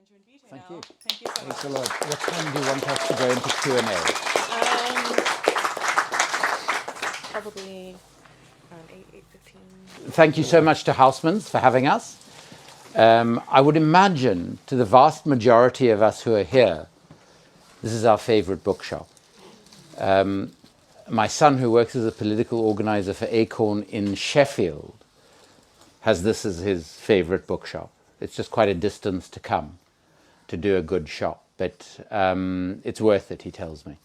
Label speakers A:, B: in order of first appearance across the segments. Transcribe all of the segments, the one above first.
A: enter in VIJAY
B: Thank
A: now.
B: you.
A: Thank you so much.
B: Thanks a lot. What time do you want us to go into Q&A?
A: Probably around 8:15.
B: Thank you so much to Housmans for having us. I would imagine to the vast majority of us who are here, this is our favorite bookshop. My son, who works as a political organizer for Acorn in Sheffield, has this as his favorite bookshop. It's just quite a distance to come to do a good shop, but it's worth it, he tells me.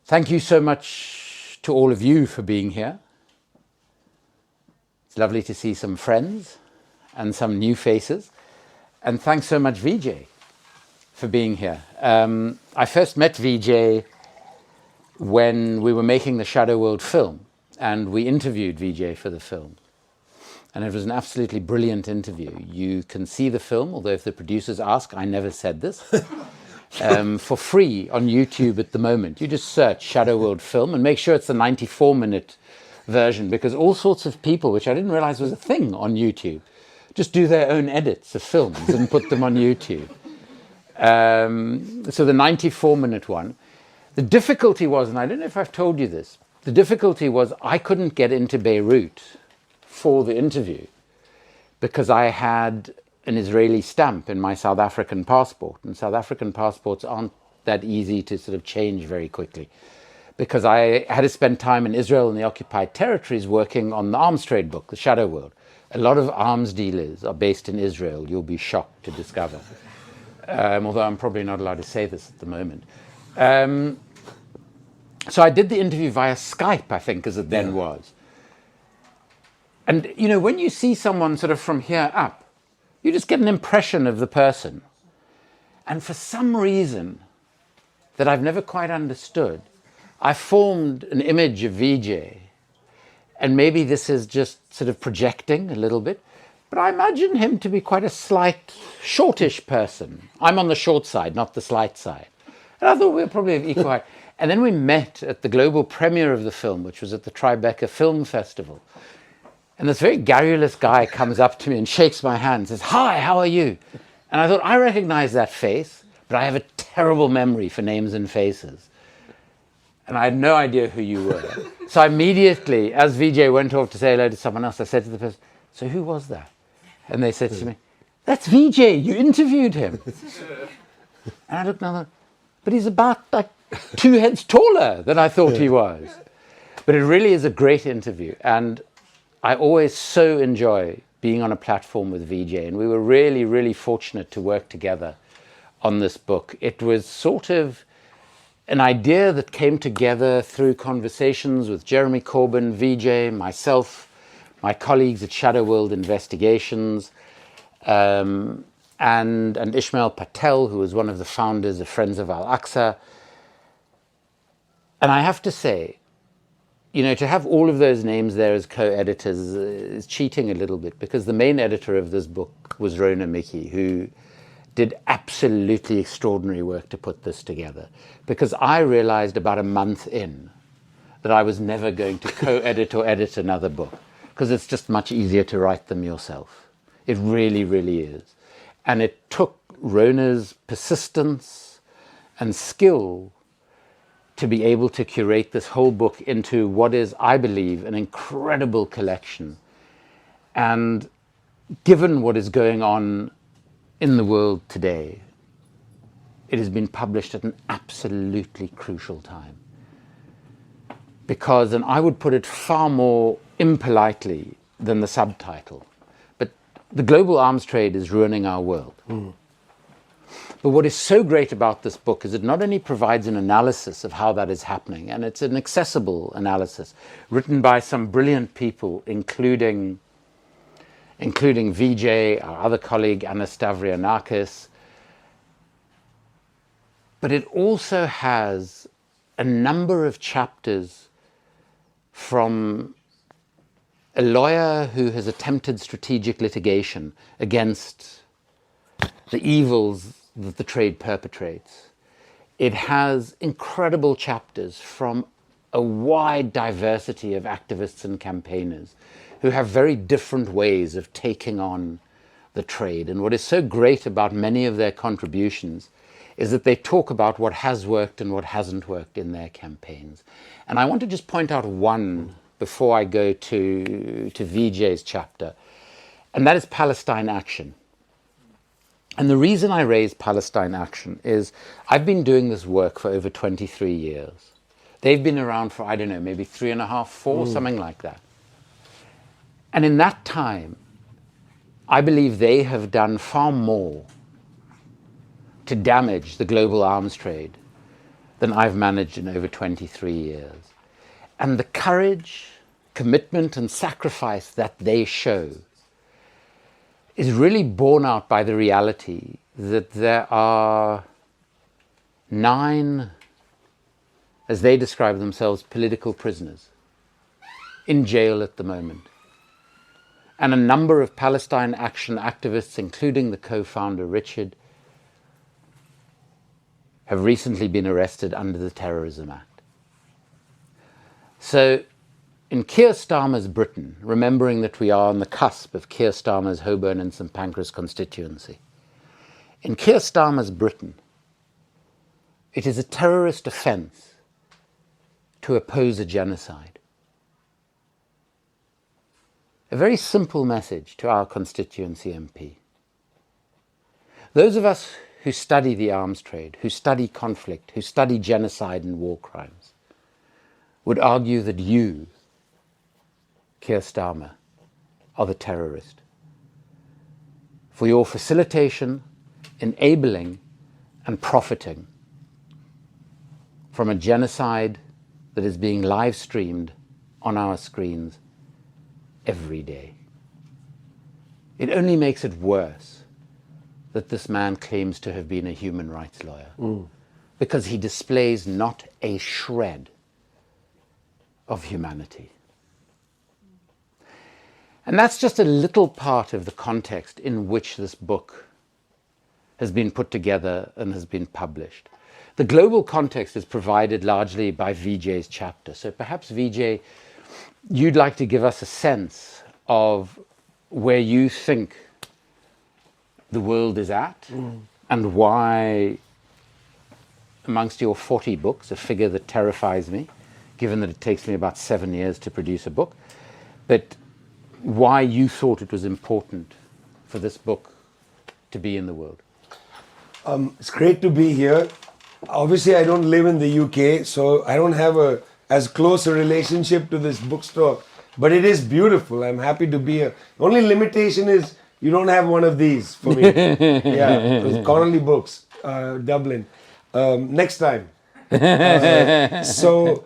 B: Thank you so much to all of you for being here. It's lovely to see some friends and some new faces. And thanks so much, VIJAY, for being here. I first met VIJAY when we were making the Shadow World film, and we interviewed VIJAY for the film. And it was an absolutely brilliant interview. You can see the film, although if the producers ask, I never said this, for free on YouTube at the moment. You just search Shadow World film and make sure it's the 94-minute version, because all sorts of people, which I didn't realize was a thing on YouTube, just do their own edits of films and put them on YouTube. So the 94-minute one. The difficulty was, and I don't know if I've told you this, the difficulty was I couldn't get into Beirut for the interview because I had an Israeli stamp in my South African passport, and South African passports aren't that easy to sort of change very quickly, because I had to spend time in Israel and the occupied territories working on the arms trade book, The Shadow World. A lot of arms dealers are based in Israel, you'll be shocked to discover, although I'm probably not allowed to say this at the moment. So I did the interview via Skype, I think, as it then was. And, you know, when you see someone sort of from here up, you just get an impression of the person. And for some reason that I've never quite understood, I formed an image of VIJAY. And maybe this is just sort of projecting a little bit, but I imagine him to be quite a slight, shortish person. I'm on the short side, not the slight side. And I thought we were probably of equal height. And then we met at the global premiere of the film, which was at the Tribeca Film Festival. And this very garrulous guy comes up to me and shakes my hand and says, "Hi, how are you?" And I thought, I recognize that face, but I have a terrible memory for names and faces. And I had no idea who you were. So immediately, as VIJAY went off to say hello to someone else, I said to the person, "So who was that?" And they said to me, "That's VIJAY, you interviewed him." And I looked and I thought, but he's about like 2 heads taller than I thought he was. But it really is a great interview. And I always so enjoy being on a platform with VIJAY. And we were really, really fortunate to work together on this book. It was sort of an idea that came together through conversations with Jeremy Corbyn, VIJAY, myself, my colleagues at Shadow World Investigations, and Ishmael Patel, who was one of the founders of Friends of Al-Aqsa. And I have to say, you know, to have all of those names there as co-editors is cheating a little bit, because the main editor of this book was Rhona Michie, who did absolutely extraordinary work to put this together. Because I realized about a month in that I was never going to co-edit or edit another book, because it's just much easier to write them yourself. It really, really is. And it took Rhona's persistence and skill to be able to curate this whole book into what is, I believe, an incredible collection. And given what is going on in the world today, it has been published at an absolutely crucial time. Because, and I would put it far more impolitely than the subtitle, but the global arms trade is ruining our world. But what is so great about this book is it not only provides an analysis of how that is happening, and it's an accessible analysis written by some brilliant people, including VIJAY, our other colleague, Anastavrianakis, but it also has a number of chapters from a lawyer who has attempted strategic litigation against the evils that the trade perpetrates. It has incredible chapters from a wide diversity of activists and campaigners who have very different ways of taking on the trade. And what is so great about many of their contributions is that they talk about what has worked and what hasn't worked in their campaigns. And I want to just point out one before I go to Vijay's chapter, and that is Palestine Action. And the reason I raise Palestine Action is I've been doing this work for over 23 years. They've been around for, I don't know, maybe 3.5, 4, something like that. And in that time, I believe they have done far more to damage the global arms trade than I've managed in over 23 years. And the courage, commitment, and sacrifice that they show is really borne out by the reality that there are 9, as they describe themselves, political prisoners in jail at the moment. And a number of Palestine Action activists, including the co-founder Richard, have recently been arrested under the Terrorism Act. So in Keir Starmer's Britain, remembering that we are on the cusp of Keir Starmer's Holborn and St Pancras constituency, in Keir Starmer's Britain, it is a terrorist offence to oppose a genocide. A very simple message to our constituency MP. Those of us who study the arms trade, who study conflict, who study genocide and war crimes, would argue that you, Keir Starmer, are the terrorist for your facilitation, enabling, and profiting from a genocide that is being live streamed on our screens every day. It only makes it worse that this man claims to have been a human rights lawyer, because he displays not a shred of humanity. And that's just a little part of the context in which this book has been put together and has been published. The global context is provided largely by Vijay's chapter. So perhaps, Vijay, you'd like to give us a sense of where you think the world is at and why, amongst your 40 books, a figure that terrifies me, given that it takes me about 7 years to produce a book, but why you thought it was important for this book to be in the world.
C: It's great to be here. Obviously, I don't live in the UK, so I don't have as close a relationship to this bookstore, but it is beautiful. I'm happy to be here. The only limitation is you don't have one of these for me. Yeah, Connolly Books, Dublin. Next time. So,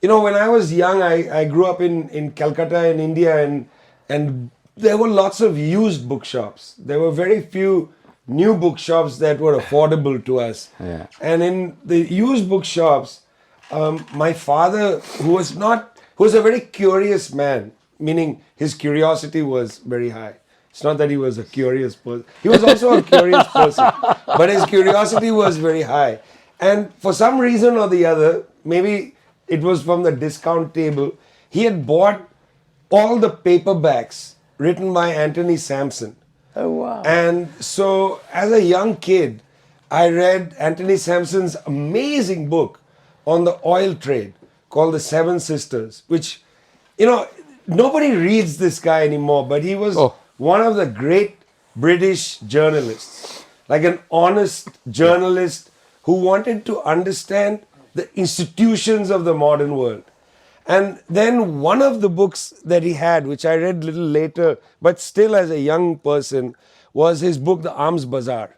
C: when I was young, I grew up in Calcutta in India, and there were lots of used bookshops. There were very few new bookshops that were affordable to us.
B: Yeah.
C: And in the used bookshops, my father, who was a very curious man, meaning his curiosity was very high. It's not that he was a curious person. He was also a curious person, but his curiosity was very high. And for some reason or the other, maybe it was from the discount table, he had bought all the paperbacks written by Anthony Sampson.
B: Oh, wow.
C: And so, as a young kid, I read Anthony Sampson's amazing book on the oil trade called The Seven Sisters, which, nobody reads this guy anymore, but he was one of the great British journalists, like an honest journalist who wanted to understand the institutions of the modern world. And then one of the books that he had, which I read a little later, but still as a young person, was his book, The Arms Bazaar.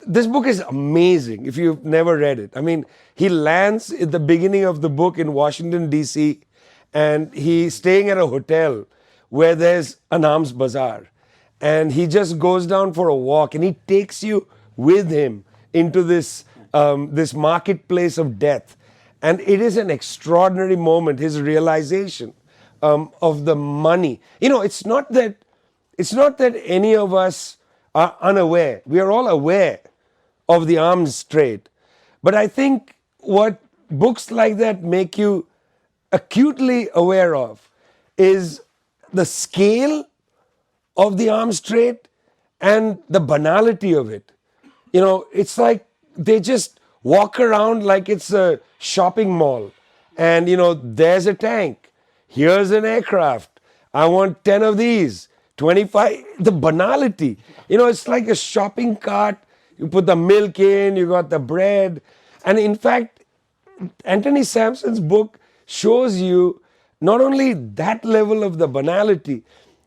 C: This book is amazing if you've never read it. I mean, he lands at the beginning of the book in Washington, D.C., and he's staying at a hotel where there's an arms bazaar. And he just goes down for a walk, and he takes you with him into this marketplace of death. And it is an extraordinary moment, his realization of the money. It's not that any of us are unaware. We are all aware of the arms trade. But I think what books like that make you acutely aware of is the scale of the arms trade and the banality of it. You know, it's like they just walk around like it's a shopping mall. And, you know, there's a tank. Here's an aircraft. I want 10 of these. 25. The banality. You know, it's like a shopping cart. You put the milk in, you got the bread. And in fact, Anthony Sampson's book shows you not only that level of the banality,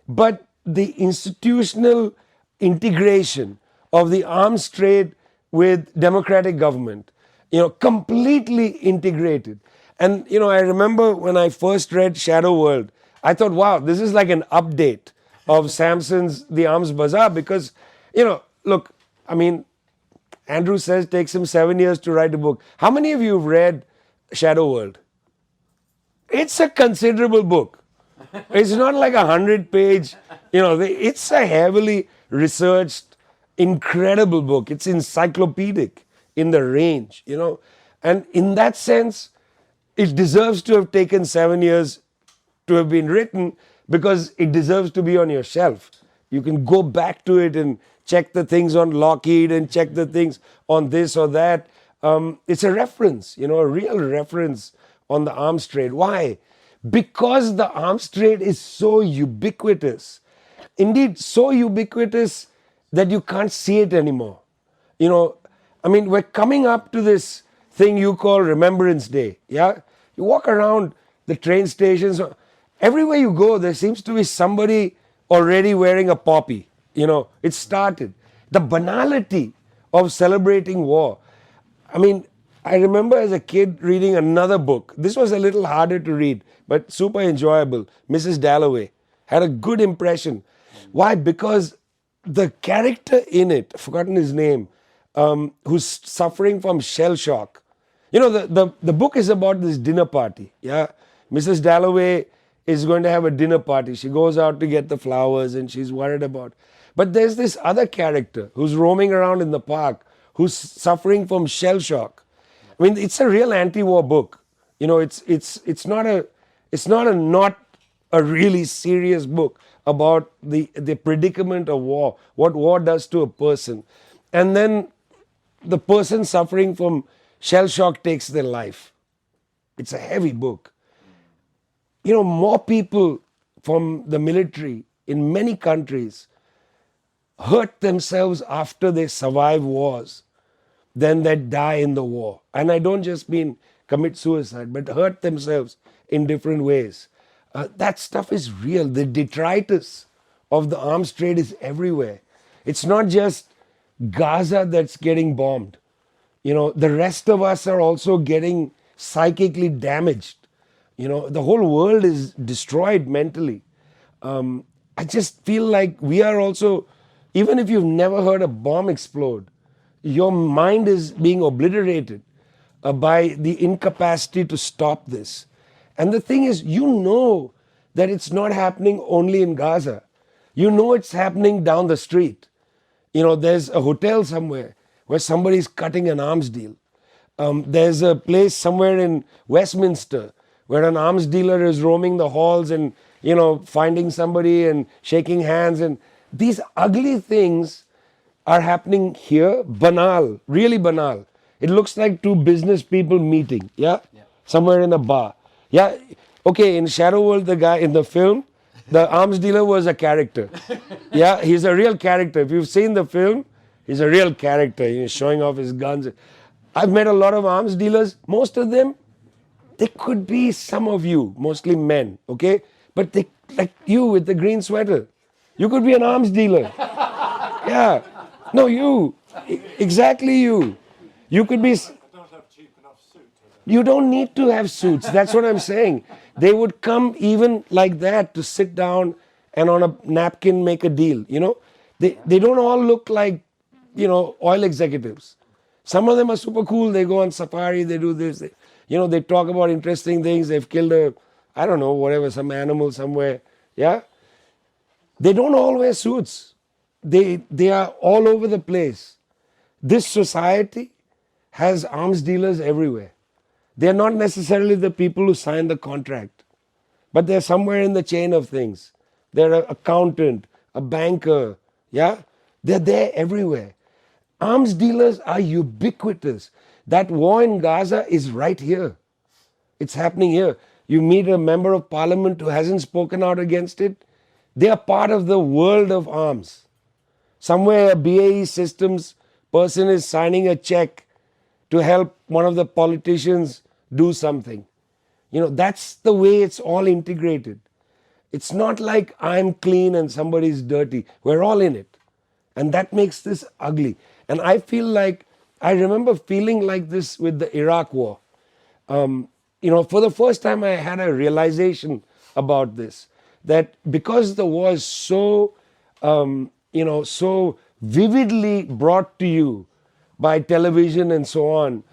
C: but the institutional integration of the arms trade with democratic government. You know, completely integrated. And, you know, I remember when I first read Shadow World, I thought, wow, this is like an update of Sampson's The Arms Bazaar because, you know, look, I mean, Andrew says it takes him 7 years to write a book. How many of you have read Shadow World? It's a considerable book. It's not like 100-page, you know, it's a heavily researched, incredible book. It's encyclopedic in the range, you know. And in that sense, it deserves to have taken 7 years to have been written because it deserves to be on your shelf. You can go back to it and check the things on Lockheed and check the things on this or that. It's a reference, you know, a real reference on the arms trade. Why? Because the arms trade is so ubiquitous. Indeed, so ubiquitous that you can't see it anymore. You know, I mean, we're coming up to this thing you call Remembrance Day. Yeah? You walk around the train stations, everywhere you go, there seems to be somebody already wearing a poppy. You know, it started. The banality of celebrating war. I mean, I remember as a kid reading another book. This was a little harder to read, but super enjoyable. Mrs. Dalloway. Had a good impression. Why? Because the character in it, I've forgotten his name, who's suffering from shell shock. You know, the book is about this dinner party. Yeah, Mrs. Dalloway is going to have a dinner party. She goes out to get the flowers and she's worried about. But there's this other character who's roaming around in the park who's suffering from shell shock. I mean, it's a real anti-war book. You know, it's not a really serious book about the predicament of war, what war does to a person. And then the person suffering from shell shock takes their life. It's a heavy book. You know, more people from the military in many countries hurt themselves after they survive wars than that die in the war. And I don't just mean commit suicide, but hurt themselves in different ways. That stuff is real. The detritus of the arms trade is everywhere. It's not just Gaza that's getting bombed. You know, the rest of us are also getting psychically damaged. You know, the whole world is destroyed mentally. I just feel like we are also, even if you've never heard a bomb explode, your mind is being obliterated by the incapacity to stop this. And the thing is, you know that it's not happening only in Gaza. You know it's happening down the street. You know, there's a hotel somewhere where somebody's cutting an arms deal. There's a place somewhere in Westminster where an arms dealer is roaming the halls and, you know, finding somebody and shaking hands. And these ugly things are happening here, banal, really banal. It looks like two business people meeting, yeah? Somewhere in a bar. Yeah, okay, in Shadow World, the guy in the film, the arms dealer was a character. Yeah, he's a real character. If you've seen the film, he's a real character. He's showing off his guns. I've met a lot of arms dealers. Most of them, they could be some of you, mostly men, okay? But they, like you with the green sweater, you could be an arms dealer. Yeah. No, you. Exactly you. You could be... You don't need to have suits. That's what I'm saying. They would come even like that to sit down and on a napkin make a deal, you know. They don't all look like, you know, oil executives. Some of them are super cool. They go on safari, they do this. They talk about interesting things. They've killed I don't know, whatever, some animal somewhere. Yeah? They don't all wear suits. They are all over the place. This society has arms dealers everywhere. They're not necessarily the people who sign the contract, but they're somewhere in the chain of things. They're an accountant, a banker, yeah? They're there everywhere. Arms dealers are ubiquitous. That war in Gaza is right here. It's happening here. You meet a member of parliament who hasn't spoken out against it. They are part of the world of arms. Somewhere a BAE Systems person is signing a check to help one of the politicians do something. That's the way it's all integrated. It's not like I'm clean and somebody's dirty. We're all in it. And that makes this ugly. And I feel like, I remember feeling like this with the Iraq war. For the first time I had a realization about this, that because the war is so, so vividly brought to you by television and so on,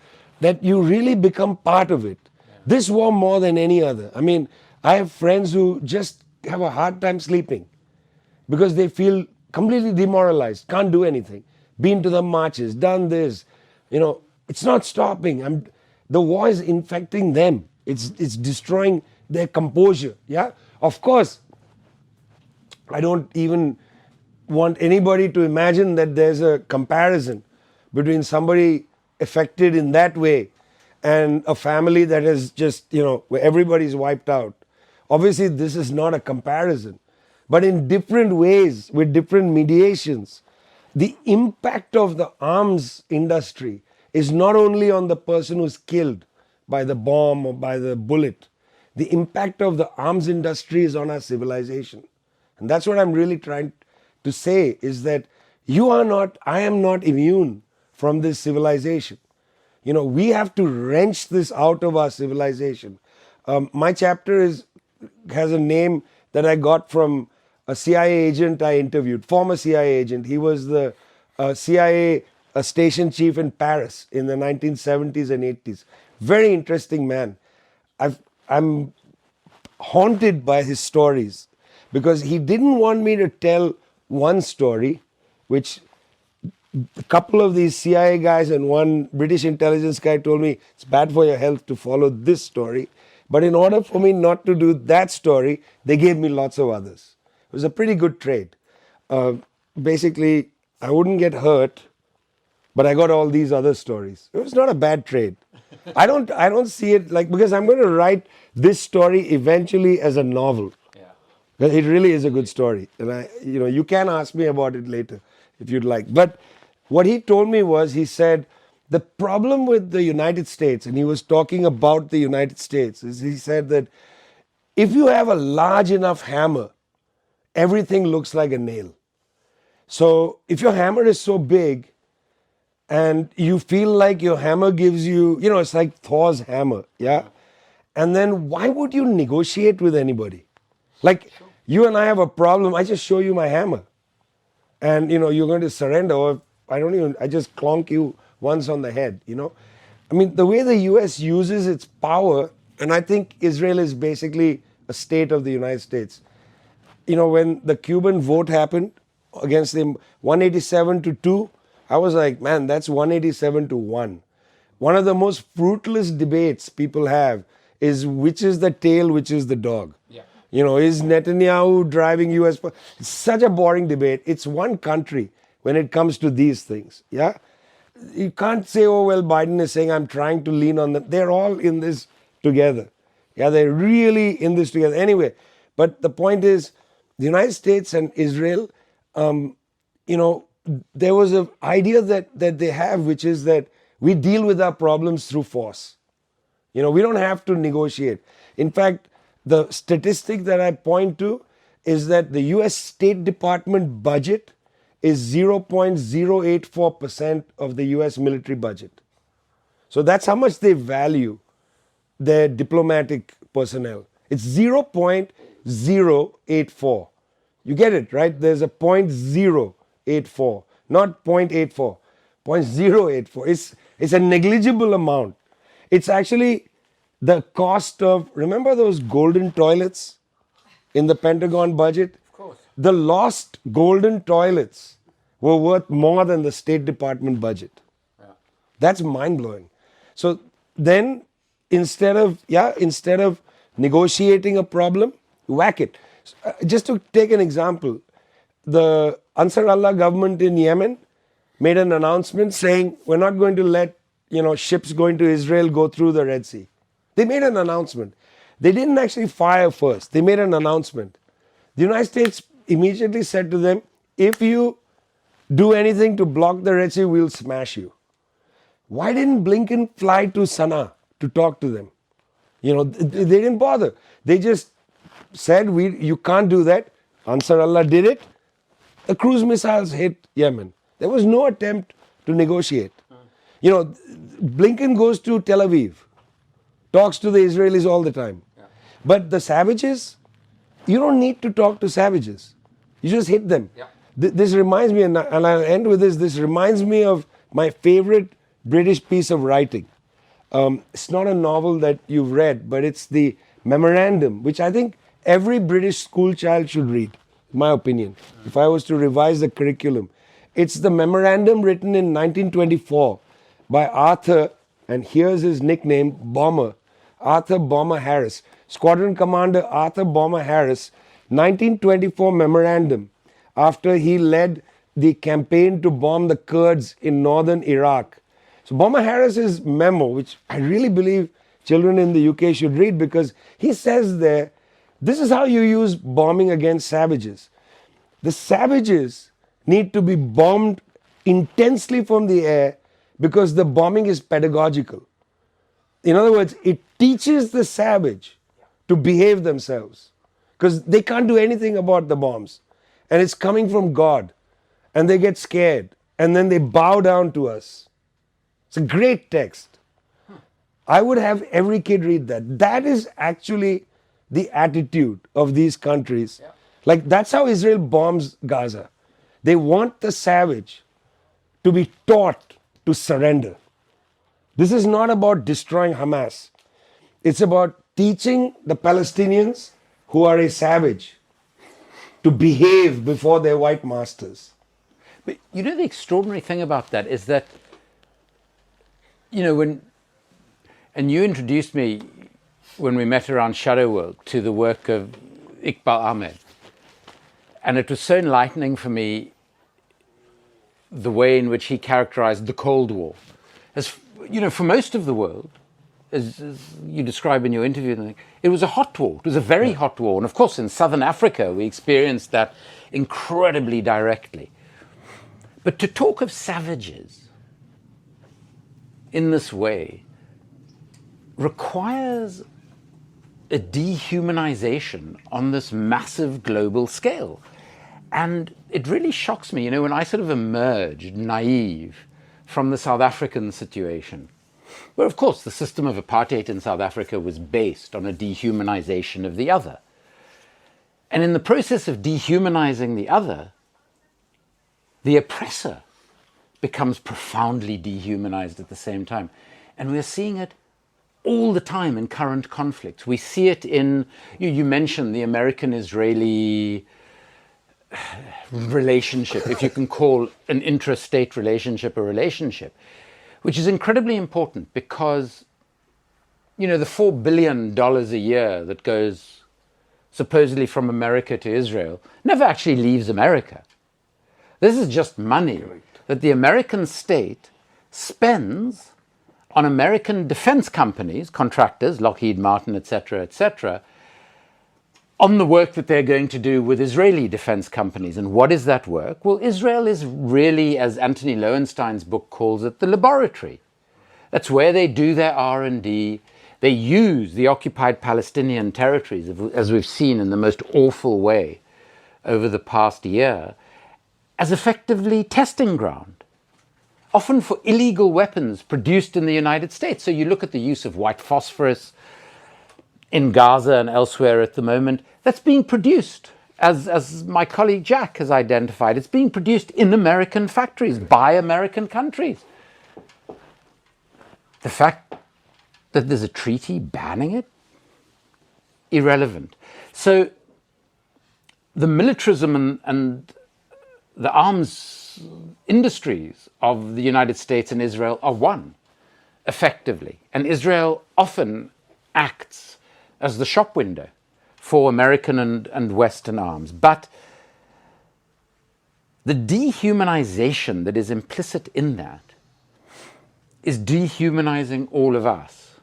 C: that you really become part of it. This war more than any other. I mean, I have friends who just have a hard time sleeping because they feel completely demoralized, can't do anything. Been to the marches, done this. It's not stopping. The war is infecting them. It's destroying their composure. Yeah? Of course, I don't even want anybody to imagine that there's a comparison between somebody affected in that way and a family that is just, where everybody's wiped out. Obviously, this is not a comparison. But in different ways, with different mediations, the impact of the arms industry is not only on the person who's killed by the bomb or by the bullet. The impact of the arms industry is on our civilization. And that's what I'm really trying to say, is that I am not immune from this civilization. We have to wrench this out of our civilization. My chapter has a name that I got from a CIA agent I interviewed, former CIA agent. He was the CIA station chief in Paris in the 1970s and 80s. Very interesting man. I'm haunted by his stories because he didn't want me to tell one story, which a couple of these CIA guys and one British intelligence guy told me it's bad for your health to follow this story. But in order for me not to do that story, they gave me lots of others. It was a pretty good trade. Basically, I wouldn't get hurt, but I got all these other stories. It was not a bad trade. I don't see it because I'm going to write this story eventually as a novel. Yeah. It really is a good story. And you can ask me about it later if you'd like. But what he told me was, he said, the problem with the United States, and he was talking about the United States, is he said that if you have a large enough hammer, everything looks like a nail. So if your hammer is so big and you feel like your hammer gives you, it's like Thor's hammer, yeah? And then why would you negotiate with anybody? Like, you and I have a problem, I just show you my hammer. And, you're going to surrender, or I just clonk you once on the head, I mean, the way the US uses its power, and I think Israel is basically a state of the United States. When the Cuban vote happened against them, 187-2, I was like, man, that's 187-1. One of the most fruitless debates people have is which is the tail, which is the dog. Yeah. Is Netanyahu driving US? It's such a boring debate. It's one country when it comes to these things. Yeah. You can't say, oh, well, Biden is saying I'm trying to lean on them. They're all in this together. Yeah, they're really in this together. Anyway, but the point is, the United States and Israel, there was an idea that they have, which is that we deal with our problems through force. We don't have to negotiate. In fact, the statistic that I point to is that the US State Department budget is 0.084% of the US military budget. So that's how much they value their diplomatic personnel. It's 0.084. You get it, right? There's a 0.084, not 0.84, 0.084. It's a negligible amount. It's actually the cost of, remember those golden toilets in the Pentagon budget? Of course. The lost golden toilets were worth more than the State Department budget. Yeah. That's mind-blowing. So then, instead of negotiating a problem, whack it. Just to take an example, the Ansar Allah government in Yemen made an announcement saying, we're not going to let ships going to Israel go through the Red Sea. They made an announcement. They didn't actually fire first. They made an announcement. The United States immediately said to them, if you do anything to block the Red Sea, we'll smash you. Why didn't Blinken fly to Sana'a to talk to them? They didn't bother. They just said, you can't do that. Ansar Allah did it. The cruise missiles hit Yemen. There was no attempt to negotiate. Blinken goes to Tel Aviv, talks to the Israelis all the time. Yeah. But the savages, you don't need to talk to savages. You just hit them. Yeah. This reminds me, and I'll end with this reminds me of my favorite British piece of writing. It's not a novel that you've read, but it's the memorandum, which I think every British school child should read, in my opinion, if I was to revise the curriculum. It's the memorandum written in 1924 by Arthur, and here's his nickname, Bomber, Arthur Bomber Harris. Squadron Commander Arthur Bomber Harris, 1924 memorandum, after he led the campaign to bomb the Kurds in northern Iraq. So Bomber Harris's memo, which I really believe children in the UK should read, because he says there, this is how you use bombing against savages. The savages need to be bombed intensely from the air because the bombing is pedagogical. In other words, it teaches the savage to behave themselves because they can't do anything about the bombs. And it's coming from God. And they get scared. And then they bow down to us. It's a great text. I would have every kid read that. That is actually the attitude of these countries. Yeah. Like, that's how Israel bombs Gaza. They want the savage to be taught to surrender. This is not about destroying Hamas. It's about teaching the Palestinians who are a savage to behave before their white masters.
B: But the extraordinary thing about that is that, and you introduced me when we met around Shadow World to the work of Iqbal Ahmed. And it was so enlightening for me the way in which he characterized the Cold War. As for most of the world, as you describe in your interview, it was a hot war. It was a very hot war. And of course, in southern Africa, we experienced that incredibly directly. But to talk of savages in this way requires a dehumanization on this massive global scale. And it really shocks me, when I sort of emerged naive from the South African situation, where of course the system of apartheid in South Africa was based on a dehumanization of the other. And in the process of dehumanizing the other, the oppressor becomes profoundly dehumanized at the same time. And we're seeing it all the time in current conflicts. We see it in, you mentioned the American-Israeli relationship, if you can call an intrastate relationship a relationship, which is incredibly important because, the $4 billion a year that goes supposedly from America to Israel never actually leaves America. This is just money that the American state spends on American defense companies, contractors, Lockheed Martin, etc., on the work that they're going to do with Israeli defense companies. And what is that work? Well, Israel is really, as Anthony Lowenstein's book calls it, the laboratory. That's where they do their R&D. They use the occupied Palestinian territories, as we've seen in the most awful way over the past year, as effectively testing ground, often for illegal weapons produced in the United States. So you look at the use of white phosphorus in Gaza and elsewhere at the moment, that's being produced, as my colleague Jack has identified, it's being produced in American factories by American countries. The fact that there's a treaty banning it, irrelevant. So the militarism and the arms industries of the United States and Israel are one, effectively. And Israel often acts as the shop window for American and Western arms. But the dehumanization that is implicit in that is dehumanizing all of us.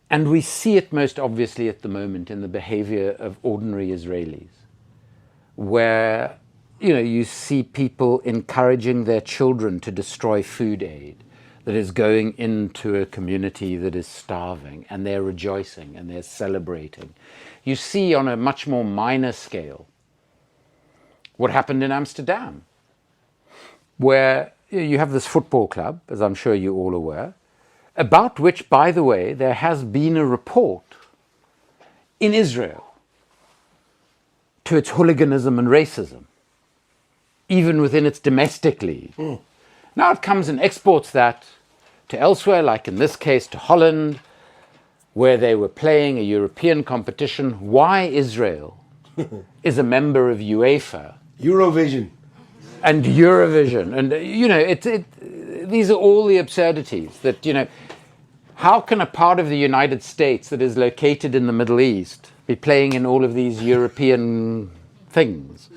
B: And we see it most obviously at the moment in the behavior of ordinary Israelis, where you see people encouraging their children to destroy food aid that is going into a community that is starving, and they're rejoicing and they're celebrating. You see on a much more minor scale what happened in Amsterdam, where you have this football club, as I'm sure you're all aware, about which, by the way, there has been a report in Israel to its hooliganism and racism, even within its domestic league. Now it comes and exports that to elsewhere, like in this case to Holland, where they were playing a European competition. Why Israel is a member of UEFA.
C: Eurovision.
B: And Eurovision. And, these are all the absurdities that, how can a part of the United States that is located in the Middle East be playing in all of these European things?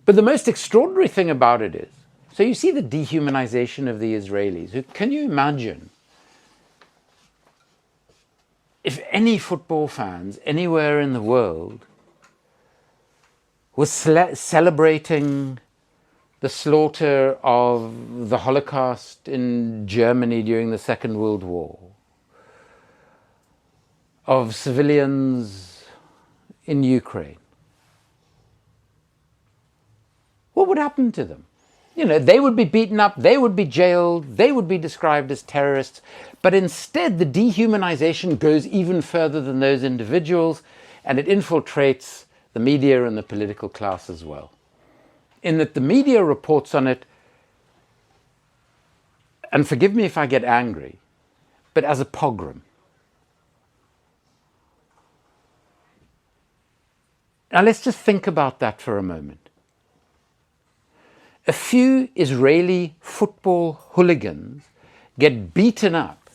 B: But the most extraordinary thing about it is, so you see the dehumanization of the Israelis. Can you imagine if any football fans anywhere in the world were celebrating the slaughter of the Holocaust in Germany during the Second World War, of civilians in Ukraine? What would happen to them? They would be beaten up, they would be jailed, they would be described as terrorists. But instead, the dehumanization goes even further than those individuals, and it infiltrates the media and the political class as well. In that the media reports on it, and forgive me if I get angry, but as a pogrom. Now let's just think about that for a moment. A few Israeli football hooligans get beaten up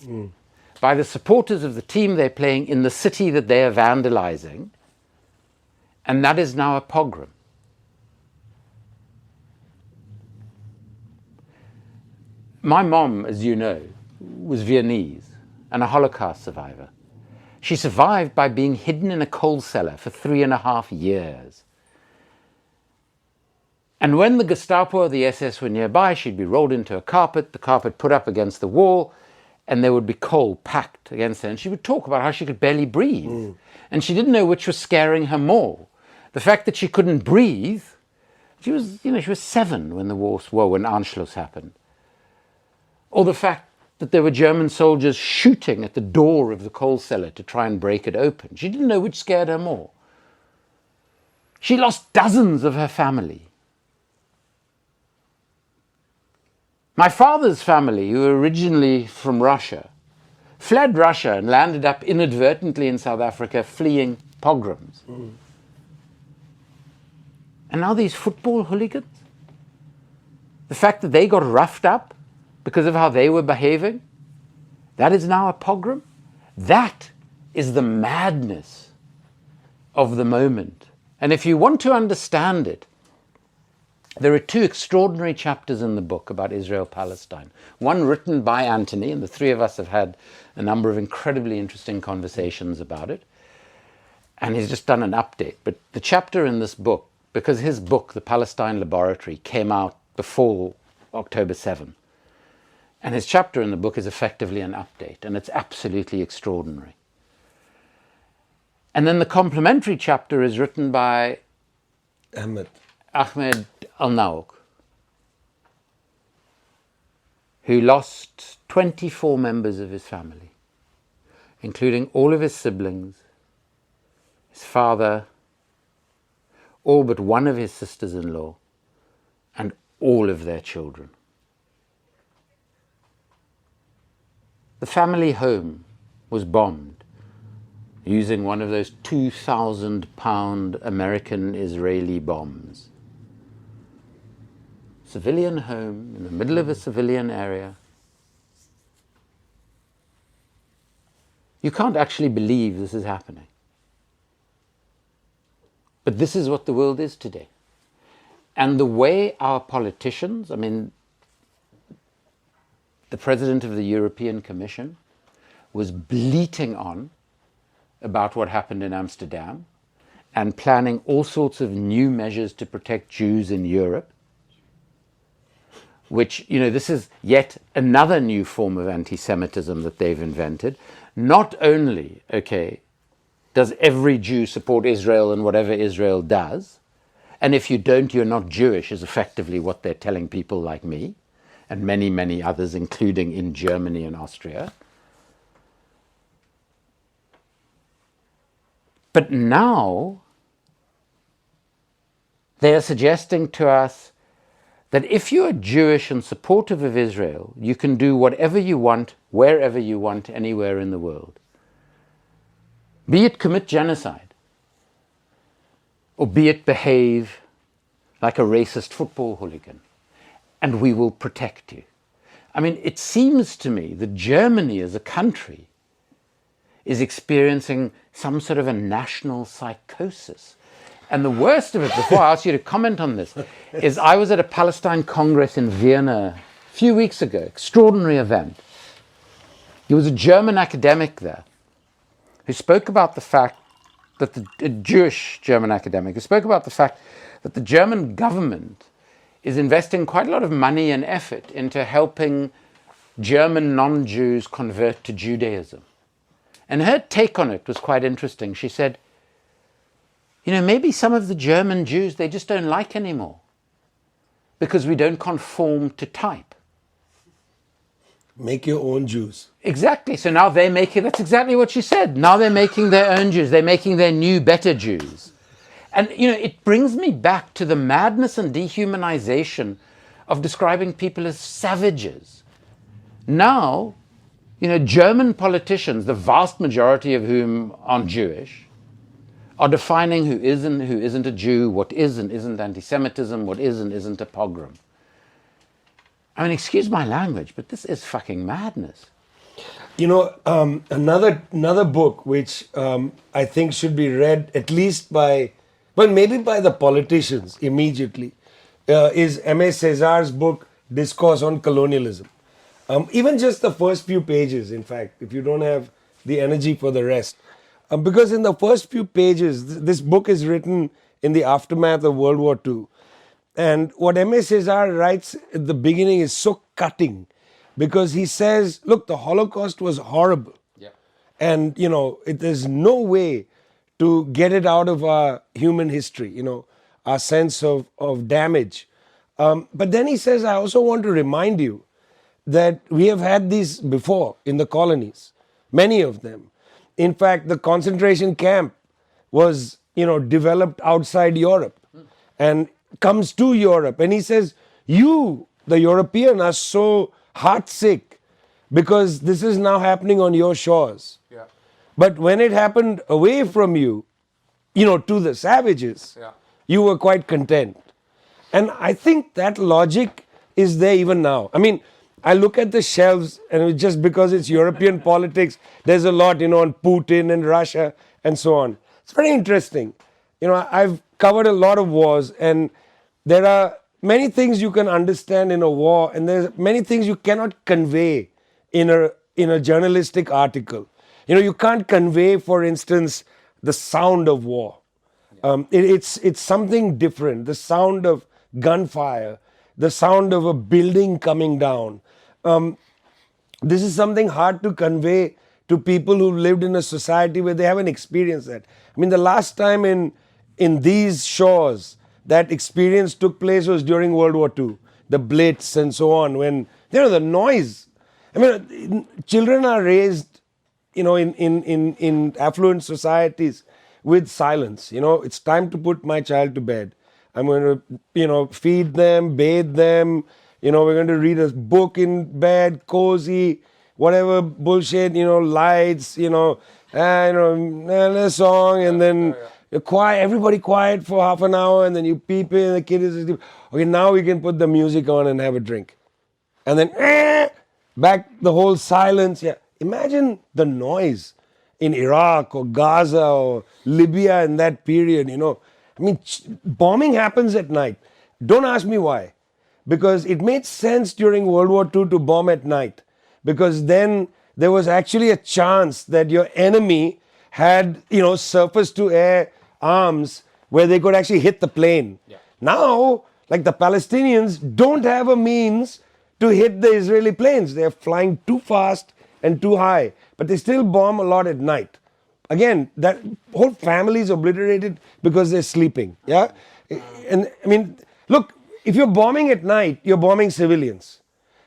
B: by the supporters of the team they're playing in the city that they are vandalizing, and that is now a pogrom. My mom, as you know, was Viennese and a Holocaust survivor. She survived by being hidden in a coal cellar for 3.5 years. And when the Gestapo or the SS were nearby, she'd be rolled into a carpet, the carpet put up against the wall, and there would be coal packed against her. And she would talk about how she could barely breathe. And she didn't know which was scaring her more. The fact that she couldn't breathe, she was 7 when when Anschluss happened. Or the fact that there were German soldiers shooting at the door of the coal cellar to try and break it open. She didn't know which scared her more. She lost dozens of her family. My father's family, who were originally from Russia, fled Russia and landed up inadvertently in South Africa, fleeing pogroms. And now these football hooligans, the fact that they got roughed up because of how they were behaving, that is now a pogrom. That is the madness of the moment. And if you want to understand it, there are 2 extraordinary chapters in the book about Israel-Palestine. One written by Anthony, and the 3 of us have had a number of incredibly interesting conversations about it. And he's just done an update. But the chapter in this book, because his book, The Palestine Laboratory, came out before October 7. And his chapter in the book is effectively an update, and it's absolutely extraordinary. And then the complementary chapter is written by Ahmed Al-Naouk, who lost 24 members of his family, including all of his siblings, his father, all but one of his sisters-in-law, and all of their children. The family home was bombed using one of those 2,000-pound American-Israeli bombs. Civilian home in the middle of a civilian area. You can't actually believe this is happening. But this is what the world is today. And the way our politicians, I mean, the president of the European Commission was bleating on about what happened in Amsterdam and planning all sorts of new measures to protect Jews in Europe, which, you know, this is yet another new form of anti-Semitism that they've invented. Not only, okay, does every Jew support Israel and whatever Israel does, and if you don't, you're not Jewish, is effectively what they're telling people like me, and many, many others, including in Germany and Austria. But now, they are suggesting to us that if you are Jewish and supportive of Israel, you can do whatever you want, wherever you want, anywhere in the world. Be it commit genocide, or be it behave like a racist football hooligan, and we will protect you. I mean, it seems to me that Germany as a country is experiencing some sort of a national psychosis. And the worst of it, before I ask you to comment on this, is I was at a Palestine Congress in Vienna a few weeks ago, extraordinary event. There was a German academic there who spoke about the fact that a Jewish German academic who spoke about the fact that the German government is investing quite a lot of money and effort into helping German non-Jews convert to Judaism. And her take on it was quite interesting. She said, you know, maybe some of the German Jews, they just don't like anymore because we don't conform to type.
C: Make your own Jews.
B: Exactly. So now they're making, that's exactly what she said. Now they're making their own Jews. They're making their new, better Jews. And, you know, it brings me back to the madness and dehumanization of describing people as savages. Now, you know, German politicians, the vast majority of whom aren't Jewish, are defining who is and who isn't a Jew, what is and isn't anti-Semitism, what is and isn't a pogrom. I mean, excuse my language, but this is fucking madness.
C: You know, another book which I think should be read at least by, well, maybe by the politicians immediately, is M.A. Cesar's book, Discourse on Colonialism. Even just the first few pages, in fact, if you don't have the energy for the rest. Because in the first few pages, this book is written in the aftermath of World War II. And what M.A. Cesar writes at the beginning is so cutting, because he says, look, the Holocaust was horrible. Yeah. And, you know, there's no way to get it out of our human history, you know, our sense of damage. But then he says, I also want to remind you that we have had these before in the colonies, many of them. In fact, the concentration camp was, you know, developed outside Europe and comes to Europe. And he says, you, the European, are so heartsick because this is now happening on your shores. Yeah. But when it happened away from you, you know, to the savages, you were quite content. And I think that logic is there even now. I mean, I look at the shelves, and just because it's European politics, there's a lot, you know, on Putin and Russia and so on. It's very interesting. You know, I've covered a lot of wars, and there are many things you can understand in a war, and there's many things you cannot convey in a journalistic article. You know, you can't convey, for instance, the sound of war. It's something different. The sound of gunfire, the sound of a building coming down. This is something hard to convey to people who lived in a society where they haven't experienced that. I mean, the last time in these shores that experience took place was during World War II, the Blitz and so on, when, you know, the noise. I mean, children are raised, you know, in affluent societies with silence. You know, it's time to put my child to bed. I'm going to, you know, feed them, bathe them. You know, we're going to read a book in bed, cozy, whatever bullshit, you know, lights, you know, a song, and then you're quiet, everybody quiet for half an hour, and then you peep in, the kid is asleep. Okay, now we can put the music on and have a drink. And then, back the whole silence. Yeah, imagine the noise in Iraq or Gaza or Libya in that period, you know. I mean, bombing happens at night. Don't ask me why. Because it made sense during World War II to bomb at night. Because then there was actually a chance that your enemy had, surface to air arms where they could actually hit the plane.
B: Yeah.
C: Now, like the Palestinians don't have a means to hit the Israeli planes. They're flying too fast and too high. But they still bomb a lot at night. Again, that whole family is obliterated because they're sleeping. Yeah? And I mean, look, if you're bombing at night, you're bombing civilians.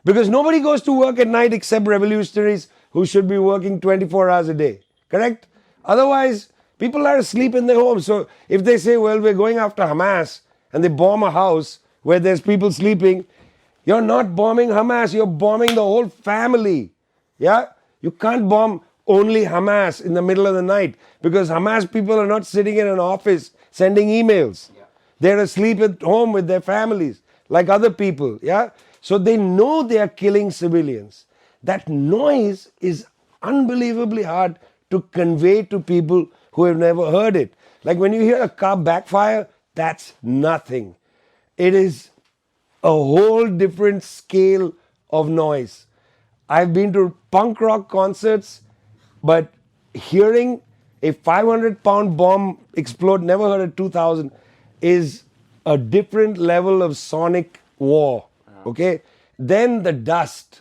C: Because nobody goes to work at night except revolutionaries who should be working 24 hours a day. Correct? Otherwise, people are asleep in their homes. So if they say, well, we're going after Hamas, and they bomb a house where there's people sleeping, you're not bombing Hamas, you're bombing the whole family. Yeah? You can't bomb only Hamas in the middle of the night because Hamas people are not sitting in an office sending emails. Yeah. They're asleep at home with their families like other people. Yeah? So they know they are killing civilians. That noise is unbelievably hard to convey to people who have never heard it. Like when you hear a car backfire, that's nothing. It is a whole different scale of noise. I've been to punk rock concerts, but hearing a 500-pound bomb explode, never heard of 2000, is a different level of sonic war. Okay? Then the dust.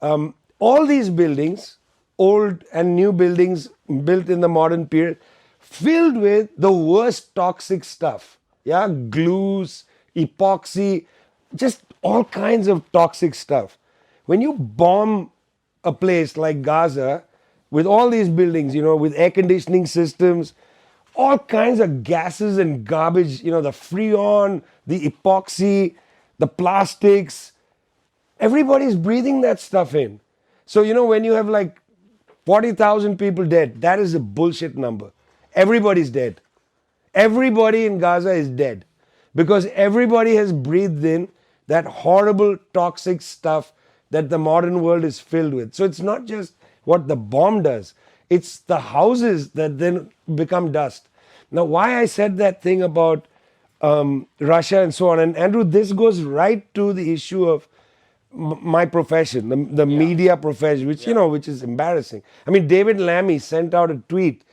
C: All these buildings, old and new buildings built in the modern period, filled with the worst toxic stuff. Yeah, glues, epoxy, just all kinds of toxic stuff. When you bomb a place like Gaza, with all these buildings, with air conditioning systems, all kinds of gases and garbage, the Freon, the epoxy, the plastics, everybody's breathing that stuff in. So, when you have like 40,000 people dead, that is a bullshit number. Everybody's dead. Everybody in Gaza is dead because everybody has breathed in that horrible toxic stuff that the modern world is filled with. So it's not just what the bomb does, it's the houses that then become dust. Now, why I said that thing about Russia and so on, and Andrew, this goes right to the issue of my profession, the media profession, which is embarrassing. I mean, David Lammy sent out a tweet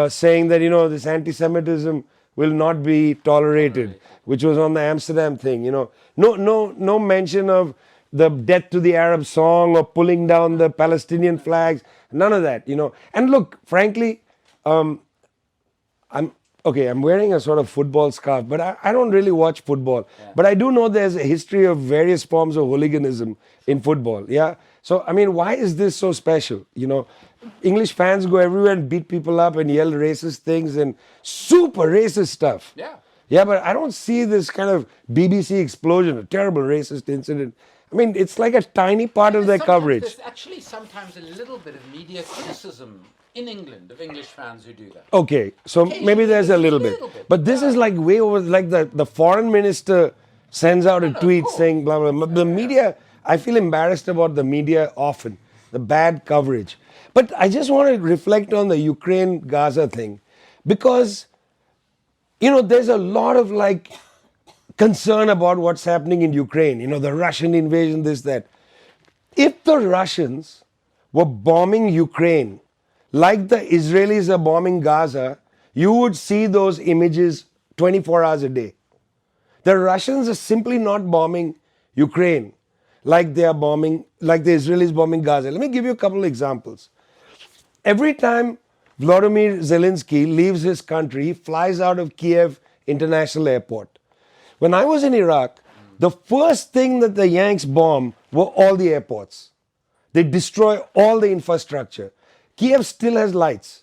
C: saying that, this anti-Semitism will not be tolerated, which was on the Amsterdam thing, No mention of the Death to the Arab song or pulling down the Palestinian flags, none of that, And look, frankly, I'm wearing a sort of football scarf, but I don't really watch football. Yeah. But I do know there's a history of various forms of hooliganism in football. Yeah. So, I mean, why is this so special? English fans go everywhere and beat people up and yell racist things and super racist stuff.
B: Yeah.
C: Yeah, but I don't see this kind of BBC explosion, a terrible racist incident. I mean, it's like a tiny part of their coverage.
B: There's actually sometimes a little bit of media criticism in England of English fans who do that.
C: Okay, so maybe there's a little bit. But this is like way over, like the foreign minister sends out a tweet saying blah, blah, blah. The media, I feel embarrassed about the media often, the bad coverage. But I just want to reflect on the Ukraine-Gaza thing because, there's a lot of concern about what's happening in Ukraine, the Russian invasion, this, that. If the Russians were bombing Ukraine like the Israelis are bombing Gaza, you would see those images 24 hours a day. The Russians are simply not bombing Ukraine like they are bombing, like the Israelis bombing Gaza. Let me give you a couple of examples. Every time Volodymyr Zelensky leaves his country, he flies out of Kiev International Airport. When I was in Iraq, the first thing that the Yanks bomb were all the airports. They destroy all the infrastructure. Kiev still has lights.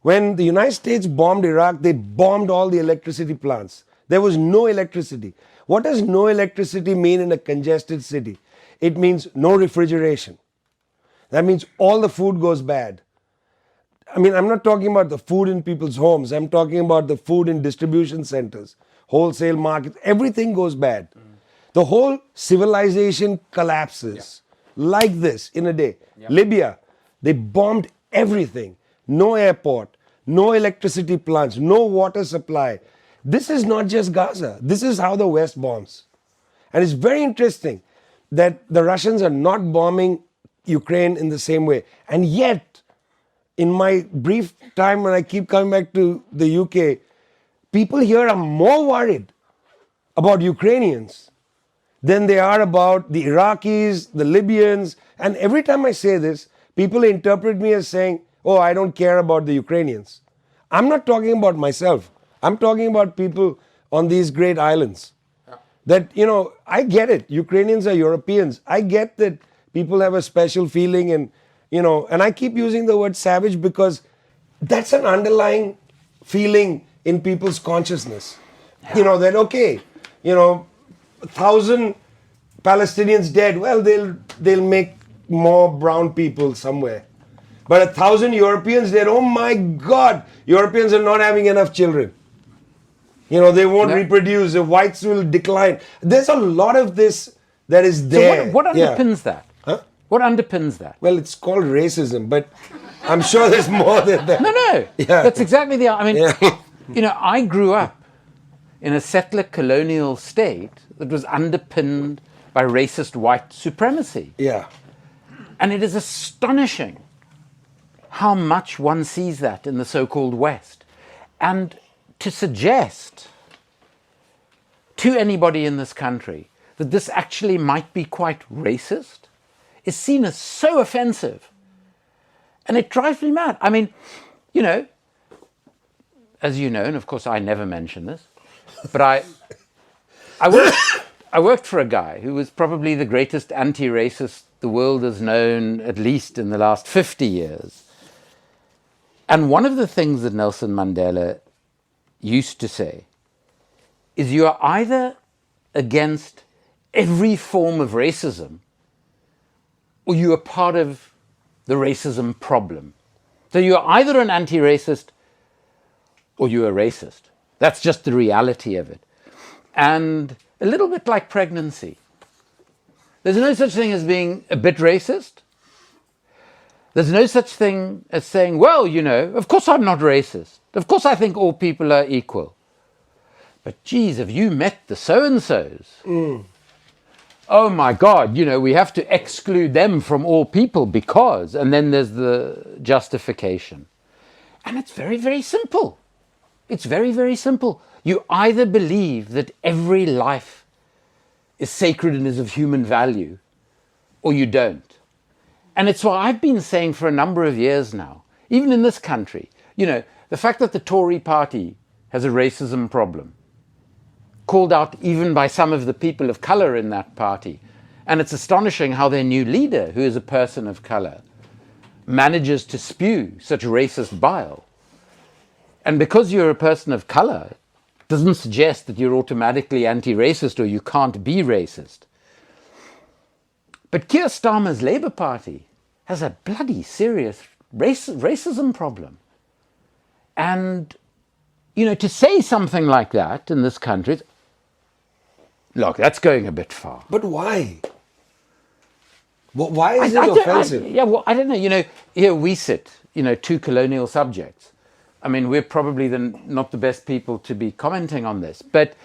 C: When the United States bombed Iraq, they bombed all the electricity plants. There was no electricity. What does no electricity mean in a congested city? It means no refrigeration. That means all the food goes bad. I mean, I'm not talking about the food in people's homes. I'm talking about the food in distribution centers, wholesale markets. Everything goes bad. The whole civilization collapses like this in a day. Libya, they bombed everything. No airport, no electricity plants, no water supply. this is not just Gaza. This is how the West bombs. And it's very interesting that the Russians are not bombing Ukraine in the same way. And yet, in my brief time when I keep coming back to the UK, people here are more worried about Ukrainians than they are about the Iraqis, the Libyans. And every time I say this, people interpret me as saying, oh, I don't care about the Ukrainians. I'm not talking about myself. I'm talking about people on these great islands. That, I get it. Ukrainians are Europeans. I get that people have a special feeling and, and I keep using the word savage because that's an underlying feeling in people's consciousness. That, okay, 1,000 Palestinians dead, well, they'll make more brown people somewhere. But 1,000 Europeans dead, oh my God, Europeans are not having enough children. They won't reproduce, the whites will decline. There's a lot of this that is there.
B: So what underpins that?
C: Huh?
B: What underpins that?
C: Well, it's called racism, but I'm sure there's more than that.
B: No.
C: Yeah.
B: That's exactly I grew up in a settler colonial state that was underpinned by racist white supremacy.
C: Yeah.
B: And it is astonishing how much one sees that in the so-called West. And to suggest to anybody in this country that this actually might be quite racist is seen as so offensive. And it drives me mad. I mean, as you know, and of course I never mention this, but I worked for a guy who was probably the greatest anti-racist the world has known, at least in the last 50 years. And one of the things that Nelson Mandela used to say is you are either against every form of racism or you are part of the racism problem. So you are either an anti-racist or you are racist. That's just the reality of it. And a little bit like pregnancy. There's no such thing as being a bit racist. There's no such thing as saying, well, of course I'm not racist. Of course I think all people are equal. But geez, have you met the so-and-sos? Oh my God, we have to exclude them from all people because, and then there's the justification. And it's very, very simple. It's very, very simple. You either believe that every life is sacred and is of human value, or you don't. And it's what I've been saying for a number of years now, even in this country. The fact that the Tory party has a racism problem, called out even by some of the people of colour in that party. And it's astonishing how their new leader, who is a person of colour, manages to spew such racist bile. And because you're a person of colour, doesn't suggest that you're automatically anti-racist or you can't be racist. But Keir Starmer's Labour Party has a bloody serious racism problem. And, to say something like that in this country, look, that's going a bit far.
C: But why? Why is it offensive?
B: I don't know. Here we sit, two colonial subjects. I mean, we're probably not the best people to be commenting on this, but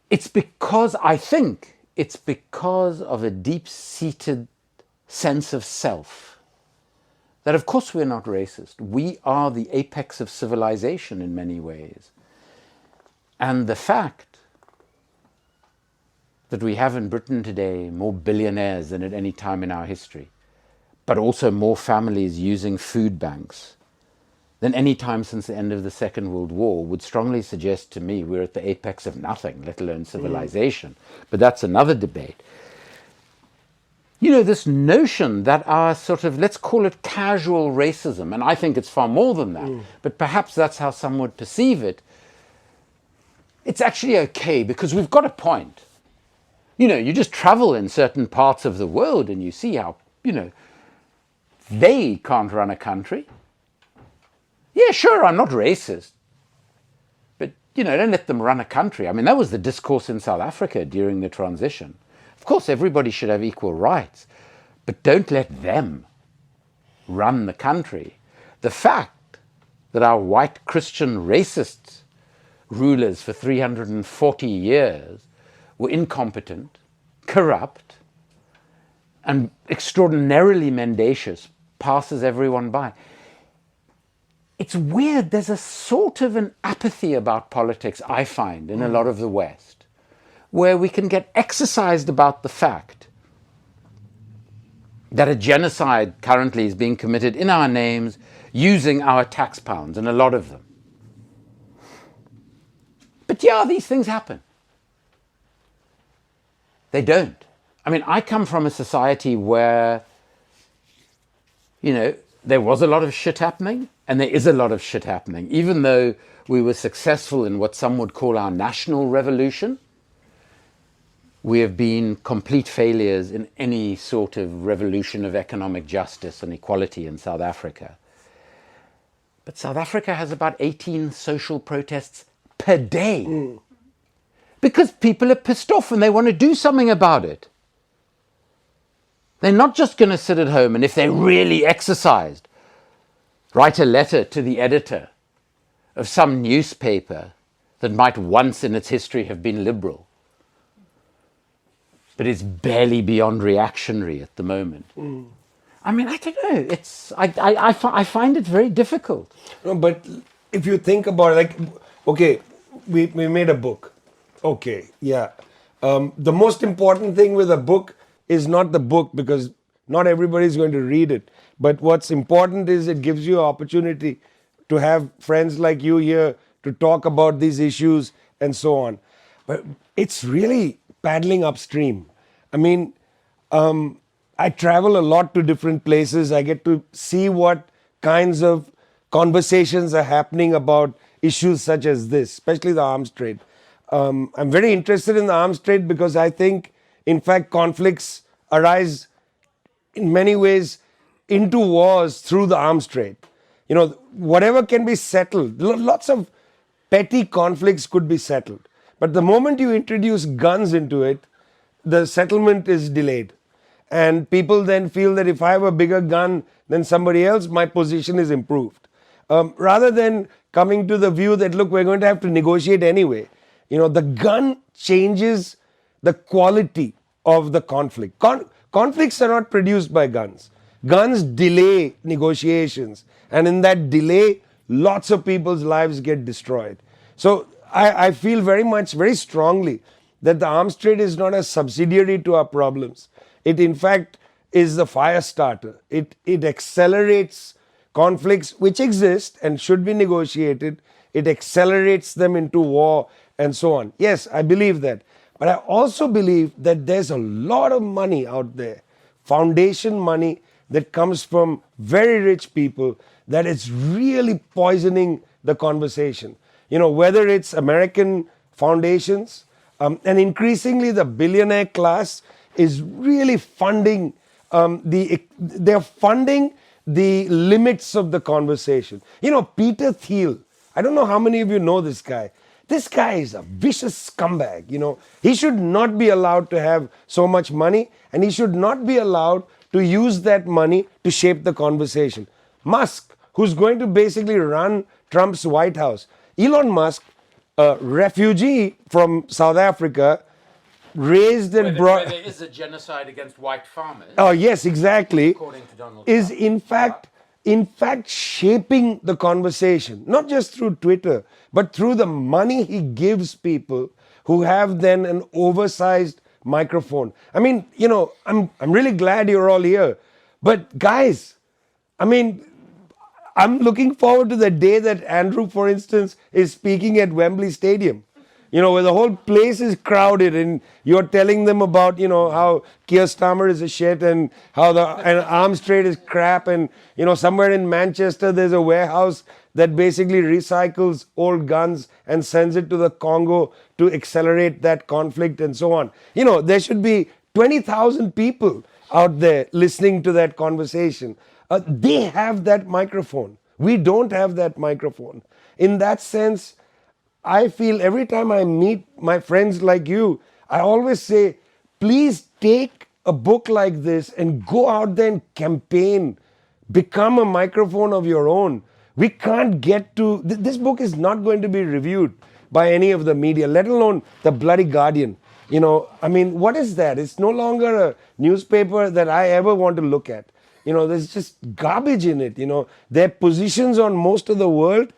B: it's because of a deep-seated sense of self that, of course, we're not racist. We are the apex of civilization in many ways. And the fact that we have in Britain today more billionaires than at any time in our history, but also more families using food banks than any time since the end of the Second World War would strongly suggest to me we're at the apex of nothing, let alone civilization. But that's another debate. This notion that our sort of, let's call it casual racism, and I think it's far more than that, but perhaps that's how some would perceive it, it's actually okay because we've got a point. You just travel in certain parts of the world and you see how, they can't run a country. Yeah, sure, I'm not racist. But, don't let them run a country. I mean, that was the discourse in South Africa during the transition. Of course, everybody should have equal rights, but don't let them run the country. The fact that our white Christian racists rulers for 340 years were incompetent, corrupt, and extraordinarily mendacious, passes everyone by. It's weird, there's a sort of an apathy about politics, I find, in a lot of the West, where we can get exercised about the fact that a genocide currently is being committed in our names using our tax pounds, and a lot of them. But yeah, these things happen. They don't. I mean, I come from a society where, you know, there was a lot of shit happening, and there is a lot of shit happening. Even though we were successful in what some would call our national revolution, we have been complete failures in any sort of revolution of economic justice and equality in South Africa. But South Africa has about 18 social protests per day. Because people are pissed off and they want to do something about it. They're not just going to sit at home and, if they're really exercised, write a letter to the editor of some newspaper that might once in its history have been liberal, but is barely beyond reactionary at the moment. I mean, I don't know. I find it very difficult.
C: No, but if you think about it, like, okay, we made a book. Okay, yeah. The most important thing with a book is not the book, because not everybody is going to read it. But what's important is it gives you an opportunity to have friends like you here to talk about these issues and so on. But it's really paddling upstream. I mean, I travel a lot to different places. I get to see what kinds of conversations are happening about issues such as this, especially the arms trade. I'm very interested in the arms trade because I think, in fact, conflicts arise in many ways into wars through the arms trade. You know, whatever can be settled, lots of petty conflicts could be settled. But the moment you introduce guns into it, the settlement is delayed. And people then feel that if I have a bigger gun than somebody else, my position is improved. Rather than coming to the view that, look, we're going to have to negotiate anyway. You know, the gun changes the quality of the conflict. Conflicts are not produced by guns. Guns delay negotiations. And in that delay, lots of people's lives get destroyed. So I feel very strongly that the arms trade is not a subsidiary to our problems. It, in fact, is the fire starter. It accelerates conflicts which exist and should be negotiated. It accelerates them into war and so on. Yes, I believe that. But I also believe that there's a lot of money out there, foundation money that comes from very rich people, that is really poisoning the conversation. You know, whether it's American foundations, and increasingly the billionaire class is really funding they're funding the limits of the conversation. You know, Peter Thiel, I don't know how many of you know this guy. This guy is a vicious scumbag, you know. He should not be allowed to have so much money, and he should not be allowed to use that money to shape the conversation. Musk, who's going to basically run Trump's White House. Elon Musk, a refugee from South Africa, raised and brought...
B: Where there is a genocide against white farmers.
C: Oh, yes, exactly.
B: According to Donald
C: is
B: Trump.
C: in fact shaping the conversation, not just through Twitter, but through the money he gives people who have then an oversized microphone. I mean, you know, I'm really glad you're all here. But guys, I mean, I'm looking forward to the day that Andrew, for instance, is speaking at Wembley Stadium. You know, where the whole place is crowded and you're telling them about, you know, how Keir Starmer is a shit and how the arms trade is crap, and, you know, somewhere in Manchester there's a warehouse that basically recycles old guns and sends it to the Congo to accelerate that conflict and so on. You know, there should be 20,000 people out there listening to that conversation. They have that microphone. We don't have that microphone. In that sense, I feel every time I meet my friends like you, I always say, please take a book like this and go out there and campaign. Become a microphone of your own. We can't get to... This book is not going to be reviewed by any of the media, let alone the bloody Guardian. You know, I mean, what is that? It's no longer a newspaper that I ever want to look at. You know, there's just garbage in it. You know, their positions on most of the world.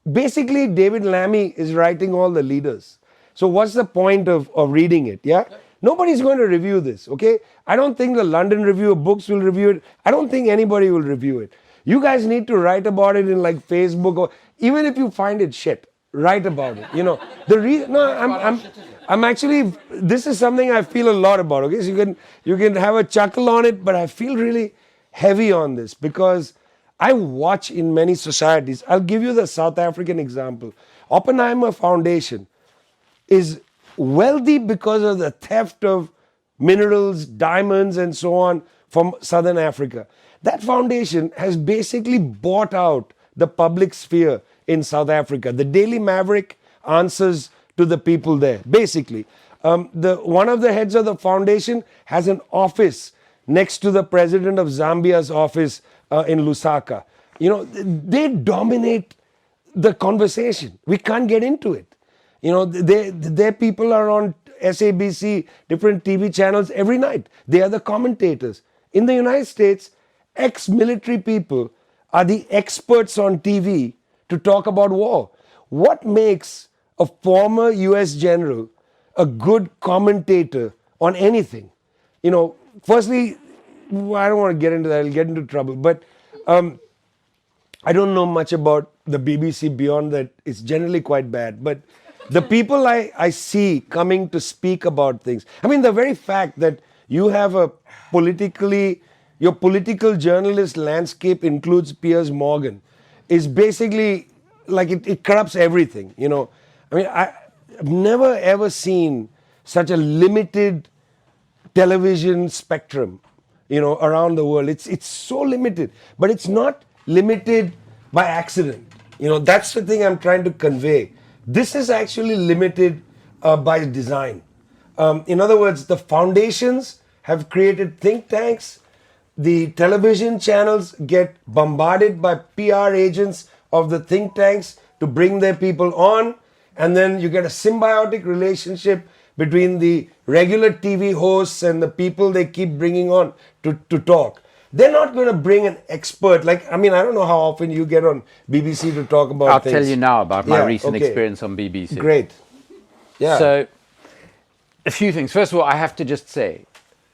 C: Basically, David Lammy is writing all the leaders. So what's the point of reading it? Yeah? Nobody's going to review this, okay? I don't think the London Review of Books will review it. I don't think anybody will review it. You guys need to write about it in like Facebook, or even if you find it shit, write about it. You know, the reason, no, I'm actually, this is something I feel a lot about, okay? So you can have a chuckle on it, but I feel really heavy on this because I watch in many societies. I'll give you the South African example. Oppenheimer Foundation is wealthy because of the theft of minerals, diamonds, and so on from Southern Africa. That foundation has basically bought out the public sphere in South Africa. The Daily Maverick answers to the people there, basically. One of the heads of the foundation has an office next to the president of Zambia's office in Lusaka. You know, they dominate the conversation. We can't get into it. You know, their people are on SABC, different TV channels every night. They are the commentators. In the United States, ex-military people are the experts on TV to talk about war. What makes a former US general a good commentator on anything? You know, firstly, I don't want to get into that, I'll get into trouble, but I don't know much about the BBC beyond that. It's generally quite bad, but the people I see coming to speak about things, I mean, the very fact that you have your political journalist landscape includes Piers Morgan is basically like it corrupts everything, you know. I mean, I've never ever seen such a limited television spectrum, you know, around the world. It's so limited, but it's not limited by accident. You know, that's the thing I'm trying to convey. This is actually limited by design. In other words, the foundations have created think tanks. The television channels get bombarded by PR agents of the think tanks to bring their people on. And then you get a symbiotic relationship between the regular TV hosts and the people they keep bringing on to talk. They're not going to bring an expert. Like, I mean, I don't know how often you get on BBC to talk about things.
B: I'll tell you now about my recent experience on BBC.
C: Great. Yeah.
B: So, a few things. First of all, I have to just say,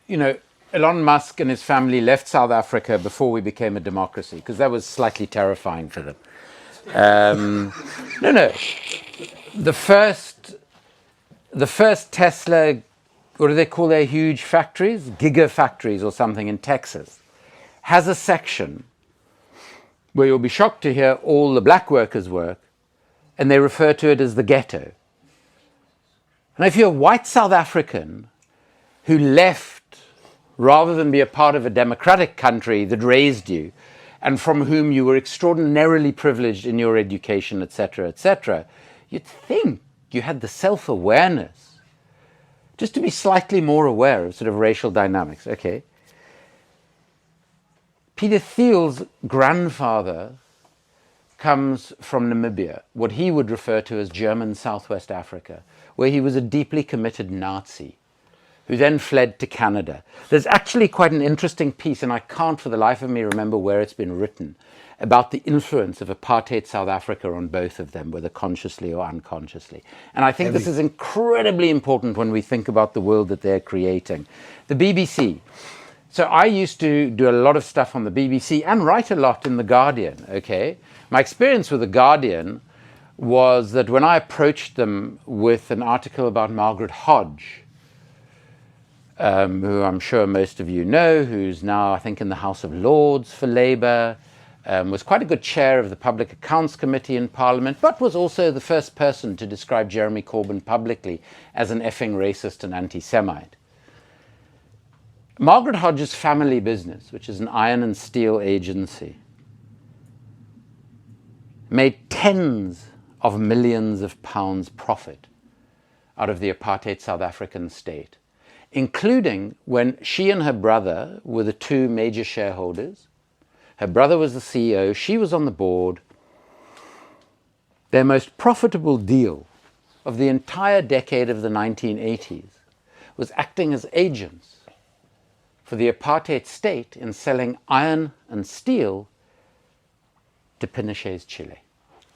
B: you know, Elon Musk and his family left South Africa before we became a democracy, because that was slightly terrifying for them. No. The first Tesla, what do they call their huge factories? Gigafactories or something in Texas, has a section where you'll be shocked to hear all the black workers work, and they refer to it as the ghetto. And if you're a white South African who left rather than be a part of a democratic country that raised you and from whom you were extraordinarily privileged in your education, etc., you'd think you had the self-awareness just to be slightly more aware of sort of racial dynamics. Okay. Peter Thiel's grandfather comes from Namibia, what he would refer to as German Southwest Africa, where he was a deeply committed Nazi who then fled to Canada. There's actually quite an interesting piece, and I can't for the life of me remember where it's been written, about the influence of apartheid South Africa on both of them, whether consciously or unconsciously. And I think this is incredibly important when we think about the world that they're creating. The BBC. So I used to do a lot of stuff on the BBC and write a lot in The Guardian, okay? My experience with The Guardian was that when I approached them with an article about Margaret Hodge, who I'm sure most of you know, who's now, I think, in the House of Lords for Labour, was quite a good chair of the Public Accounts Committee in Parliament, but was also the first person to describe Jeremy Corbyn publicly as an effing racist and anti-Semite. Margaret Hodge's family business, which is an iron and steel agency, made tens of millions of pounds profit out of the apartheid South African state, including when she and her brother were the two major shareholders. Her brother was the CEO, she was on the board. Their most profitable deal of the entire decade of the 1980s was acting as agents for the apartheid state in selling iron and steel to Pinochet's Chile.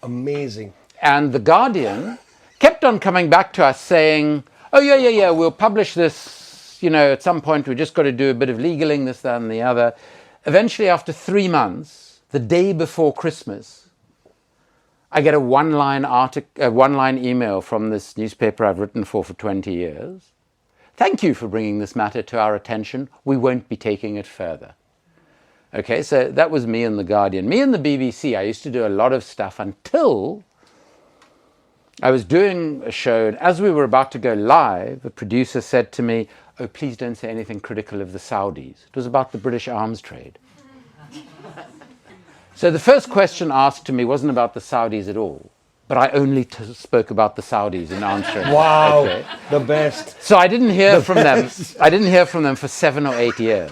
C: Amazing.
B: And The Guardian kept on coming back to us saying, oh, yeah, we'll publish this, at some point we've just got to do a bit of legaling, this, that, and the other. Eventually, after 3 months, the day before Christmas, I get a one-line email from this newspaper I've written for 20 years. Thank you for bringing this matter to our attention. We won't be taking it further. Okay, so that was me and The Guardian. Me and the BBC, I used to do a lot of stuff until I was doing a show, and as we were about to go live, a producer said to me, oh, please don't say anything critical of the Saudis. It was about the British arms trade. So the first question asked to me wasn't about the Saudis at all, but I only spoke about the Saudis in answering.
C: Wow,
B: okay.
C: The best.
B: So I didn't hear from them. I didn't hear from them for 7 or 8 years.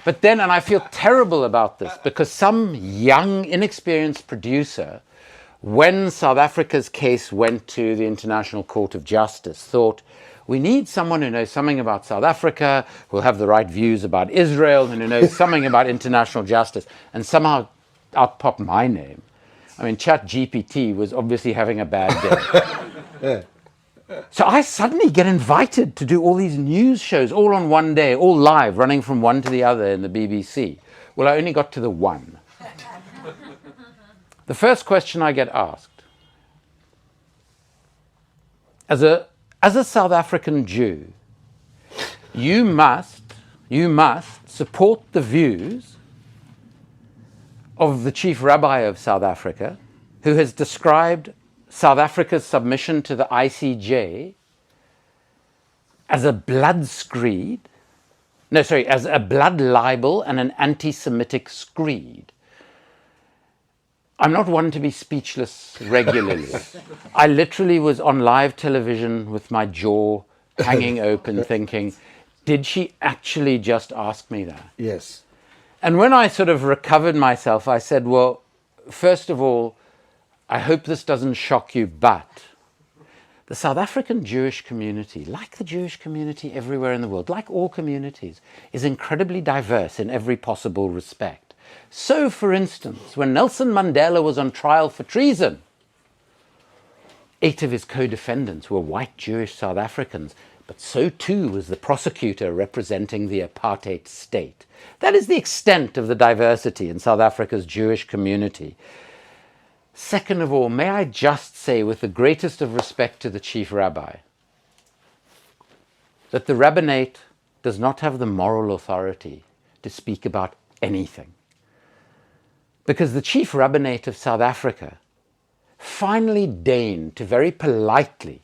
B: But then, and I feel terrible about this, because some young, inexperienced producer, when South Africa's case went to the International Court of Justice, thought, we need someone who knows something about South Africa, who will have the right views about Israel, and who knows something about international justice, and somehow out popped my name. I mean, ChatGPT was obviously having a bad day. So I suddenly get invited to do all these news shows, all on one day, all live, running from one to the other in the BBC. Well, I only got to the one. The first question I get asked, as a South African Jew, you must support the views of the chief rabbi of South Africa, who has described South Africa's submission to the ICJ as a blood screed, as a blood libel and an anti-Semitic screed. I'm not one to be speechless regularly. I literally was on live television with my jaw hanging open thinking, did she actually just ask me that?
C: Yes.
B: And when I sort of recovered myself, I said, well, first of all, I hope this doesn't shock you, but the South African Jewish community, like the Jewish community everywhere in the world, like all communities, is incredibly diverse in every possible respect. So, for instance, when Nelson Mandela was on trial for treason, 8 of his co-defendants were white Jewish South Africans, but so too was the prosecutor representing the apartheid state. That is the extent of the diversity in South Africa's Jewish community. Second of all, may I just say, with the greatest of respect to the chief rabbi, that the rabbinate does not have the moral authority to speak about anything. Because the chief rabbinate of South Africa finally deigned to very politely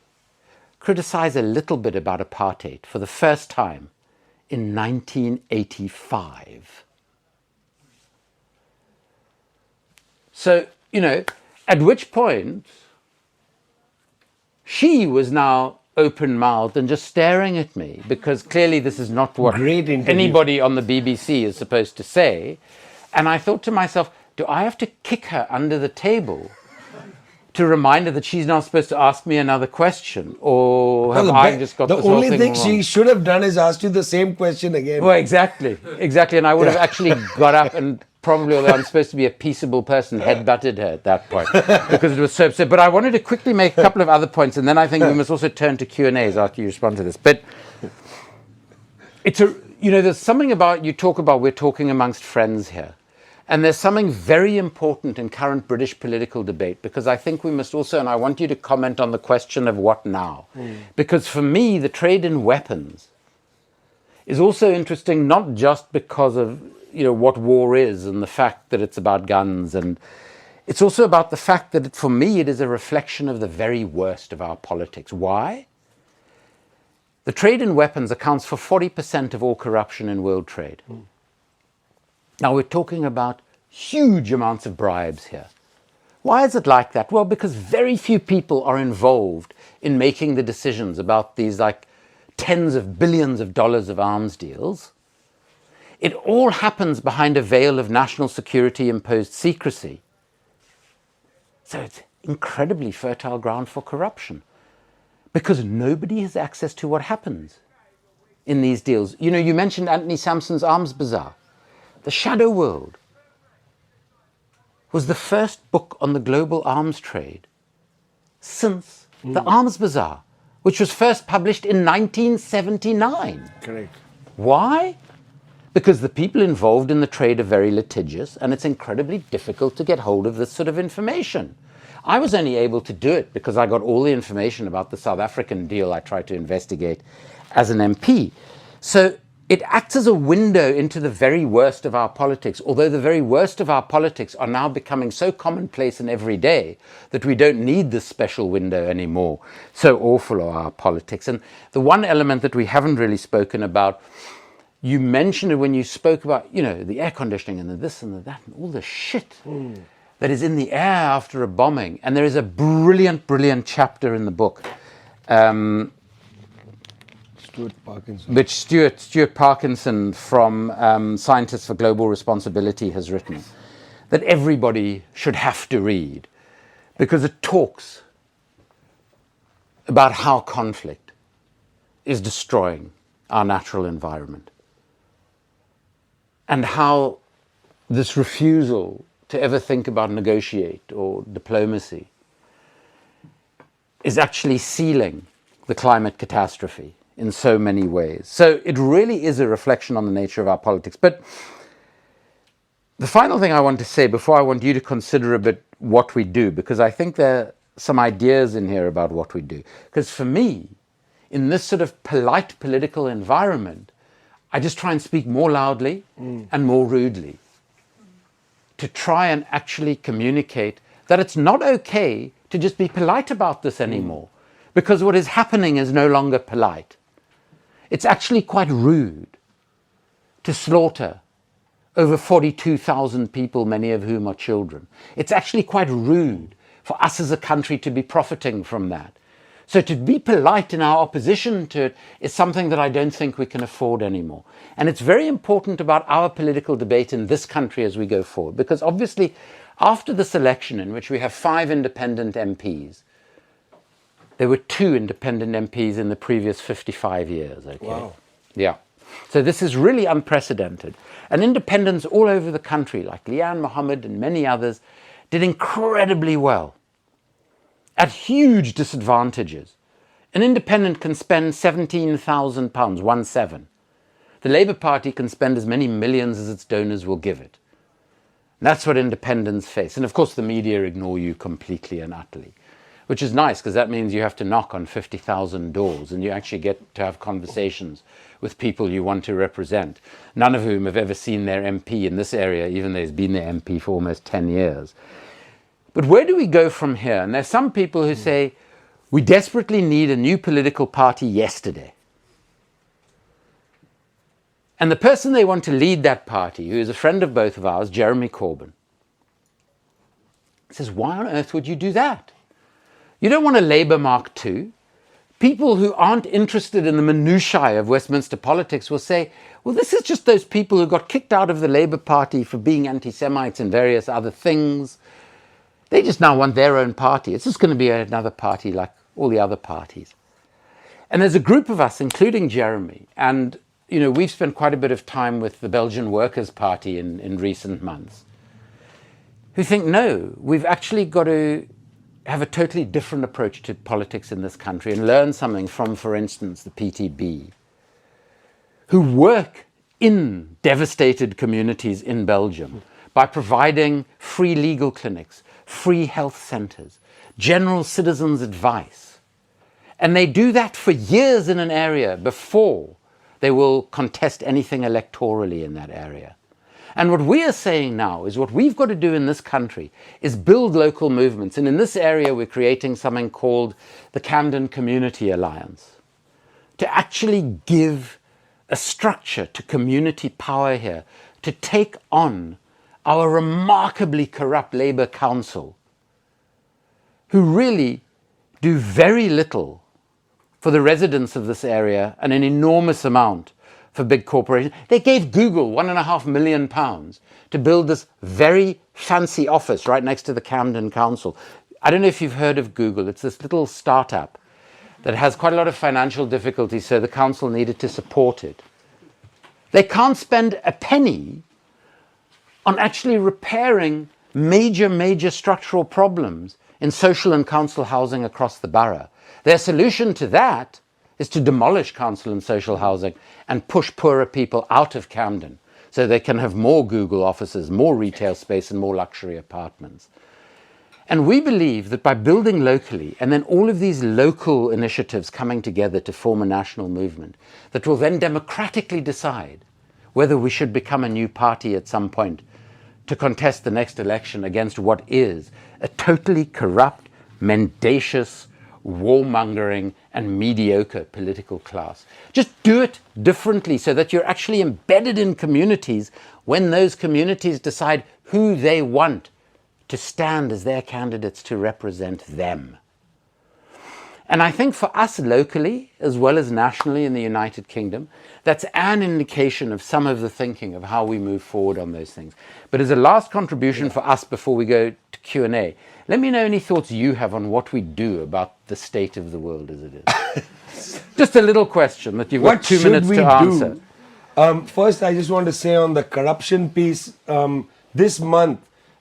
B: criticize a little bit about apartheid for the first time in 1985. So, at which point she was now open-mouthed and just staring at me, because clearly this is not what anybody on the BBC is supposed to say. And I thought to myself, do I have to kick her under the table to remind her that she's now supposed to ask me another question? Or have I just got this whole thing wrong?
C: The only thing she should have done is asked you the same question again.
B: Well, exactly. And I would have actually got up and probably, although I'm supposed to be a peaceable person, headbutted her at that point because it was so absurd. But I wanted to quickly make a couple of other points, and then I think we must also turn to Q&As after you respond to this. But it's there's something about, we're talking amongst friends here. And there's something very important in current British political debate, because I think we must also, and I want you to comment on the question of what now. Because for me, the trade in weapons is also interesting, not just because of what war is and the fact that it's about guns, and it's also about the fact that for me it is a reflection of the very worst of our politics. Why? The trade in weapons accounts for 40% of all corruption in world trade. Now we're talking about huge amounts of bribes here. Why is it like that? Well, because very few people are involved in making the decisions about these tens of billions of dollars of arms deals. It all happens behind a veil of national security imposed secrecy. So it's incredibly fertile ground for corruption. because nobody has access to what happens in these deals. You know, you mentioned Anthony Sampson's Arms Bazaar. The Shadow World was the first book on the global arms trade since the Arms Bazaar, which was first published in 1979.
C: Correct.
B: Why? Because the people involved in the trade are very litigious, and it's incredibly difficult to get hold of this sort of information. I was only able to do it because I got all the information about the South African deal I tried to investigate as an MP. So it acts as a window into the very worst of our politics, although the very worst of our politics are now becoming so commonplace and everyday that we don't need this special window anymore. So awful are our politics. And the one element that we haven't really spoken about, you mentioned it when you spoke about, you know, the air conditioning and the this and the that and all the shit that is in the air after a bombing. And there is a brilliant, brilliant chapter in the book which Stuart Parkinson from Scientists for Global Responsibility has written, that everybody should have to read, because it talks about how conflict is destroying our natural environment, and how this refusal to ever think about negotiate or diplomacy is actually sealing the climate catastrophe in so many ways. So it really is a reflection on the nature of our politics. But the final thing I want to say before I want you to consider a bit what we do, because I think there are some ideas in here about what we do. Because for me, in this sort of polite political environment, I just try and speak more loudly and more rudely to try and actually communicate that it's not okay to just be polite about this anymore, because what is happening is no longer polite. It's actually quite rude to slaughter over 42,000 people, many of whom are children. It's actually quite rude for us as a country to be profiting from that. So to be polite in our opposition to it is something that I don't think we can afford anymore. And it's very important about our political debate in this country as we go forward, because obviously after this election, in which we have 5 independent MPs, there were 2 independent MPs in the previous 55 years. Okay?
C: Wow.
B: Yeah. So this is really unprecedented. And independents all over the country, like Liane Mohammed and many others, did incredibly well at huge disadvantages. An independent can spend £17,000, 17. The Labour Party can spend as many millions as its donors will give it. And that's what independents face. And of course the media ignore you completely and utterly, which is nice, because that means you have to knock on 50,000 doors and you actually get to have conversations with people you want to represent, none of whom have ever seen their MP in this area, even though he's been their MP for almost 10 years. But where do we go from here? And there's some people who say, we desperately need a new political party yesterday. And the person they want to lead that party, who is a friend of both of ours, Jeremy Corbyn, says, why on earth would you do that? You don't want a Labour Mark II. People who aren't interested in the minutiae of Westminster politics will say, well, this is just those people who got kicked out of the Labour Party for being anti-Semites and various other things. They just now want their own party. It's just going to be another party like all the other parties. And there's a group of us, including Jeremy, and you know, we've spent quite a bit of time with the Belgian Workers' Party in recent months, who think, no, we've actually got to have a totally different approach to politics in this country and learn something from, for instance, the PTB, who work in devastated communities in Belgium by providing free legal clinics, free health centres, general citizens' advice. And they do that for years in an area before they will contest anything electorally in that area. And what we are saying now is what we've got to do in this country is build local movements. And in this area, we're creating something called the Camden Community Alliance, to actually give a structure to community power here, to take on our remarkably corrupt Labour Council, who really do very little for the residents of this area and an enormous amount for big corporations. They gave Google £1.5 million to build this very fancy office right next to the Camden Council. I don't know if you've heard of Google. It's this little startup that has quite a lot of financial difficulties, so the council needed to support it. They can't spend a penny on actually repairing major structural problems in social and council housing across the borough. Their solution to that is to demolish council and social housing and push poorer people out of Camden so they can have more Google offices, more retail space and more luxury apartments. And we believe that by building locally and then all of these local initiatives coming together to form a national movement that will then democratically decide whether we should become a new party at some point to contest the next election against what is a totally corrupt, mendacious, warmongering and mediocre political class. Just do it differently so that you're actually embedded in communities when those communities decide who they want to stand as their candidates to represent them. And I think for us locally, as well as nationally in the United Kingdom, that's an indication of some of the thinking of how we move forward on those things. But as a last contribution for us before we go to Q&A, let me know any thoughts you have on what we do about the state of the world as it is. Just a little question that you've got 2 minutes to answer.
C: First, I just want to say on the corruption piece, this month,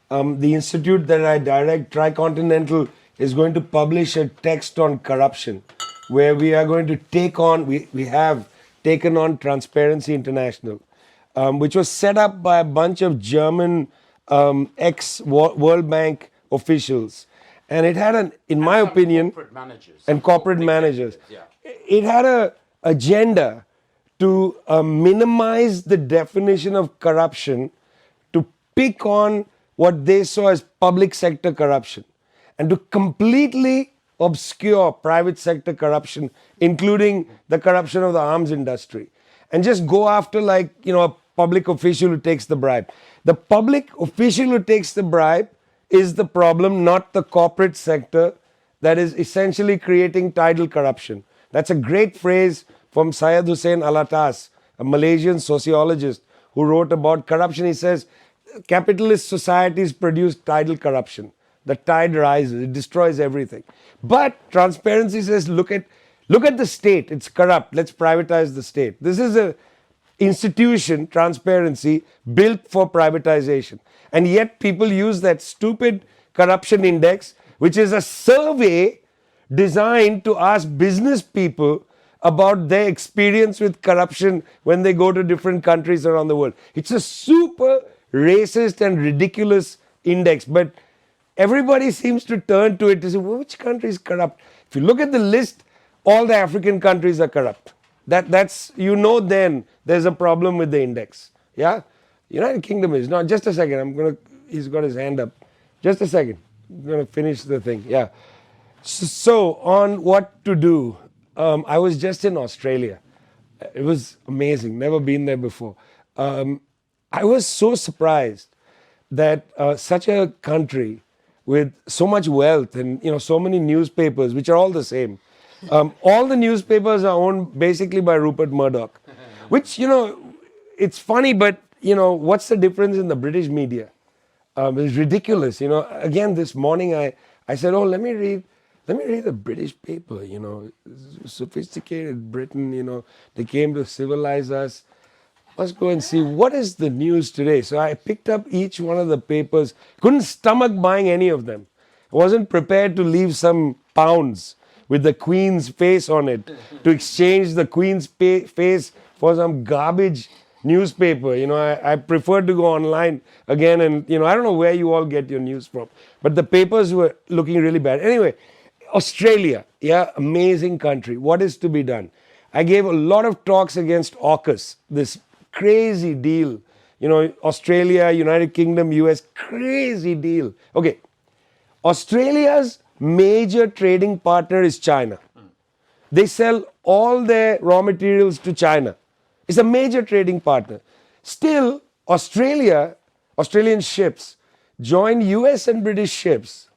C: the institute that I direct, Tricontinental, is going to publish a text on corruption where we are going to take on, we have taken on Transparency International, which was set up by a bunch of German ex-World Bank officials. And it had in my opinion, corporate managers. It had an agenda to minimize the definition of corruption, to pick on what they saw as public sector corruption, and to completely obscure private sector corruption, including the corruption of the arms industry, and just go after a public official who takes the bribe. The public official who takes the bribe is the problem, not the corporate sector that is essentially creating tidal corruption. That's a great phrase from Syed Hussein Alatas, a Malaysian sociologist who wrote about corruption. He says, capitalist societies produce tidal corruption. The tide rises, it destroys everything. But transparency says, look at the state, it's corrupt, let's privatize the state. This is an institution, transparency, built for privatization. And yet people use that stupid corruption index, which is a survey designed to ask business people about their experience with corruption when they go to different countries around the world. It's a super racist and ridiculous index, but everybody seems to turn to it to say, well, which country is corrupt? If you look at the list, all the African countries are corrupt. That's then there's a problem with the index. Yeah? United Kingdom is not. Just a second, he's got his hand up. Just a second. I'm going to finish the thing. Yeah. So on what to do, I was just in Australia. It was amazing. Never been there before. I was so surprised that such a country with so much wealth and so many newspapers, which are all the same. All the newspapers are owned basically by Rupert Murdoch, which it's funny, but what's the difference in the British media? It's ridiculous. Again this morning I said, oh, let me read the British paper. Sophisticated Britain. They came to civilize us. Let's go and see what is the news today. So I picked up each one of the papers, couldn't stomach buying any of them. I wasn't prepared to leave some pounds with the Queen's face on it to exchange the Queen's face for some garbage newspaper. I prefer to go online again and, I don't know where you all get your news from, but the papers were looking really bad. Anyway, Australia, amazing country. What is to be done? I gave a lot of talks against AUKUS, this crazy deal. Australia, United Kingdom, US, crazy deal. Okay, Australia's major trading partner is China. They sell all their raw materials to China. It's a major trading partner. Still, Australian ships join US and British ships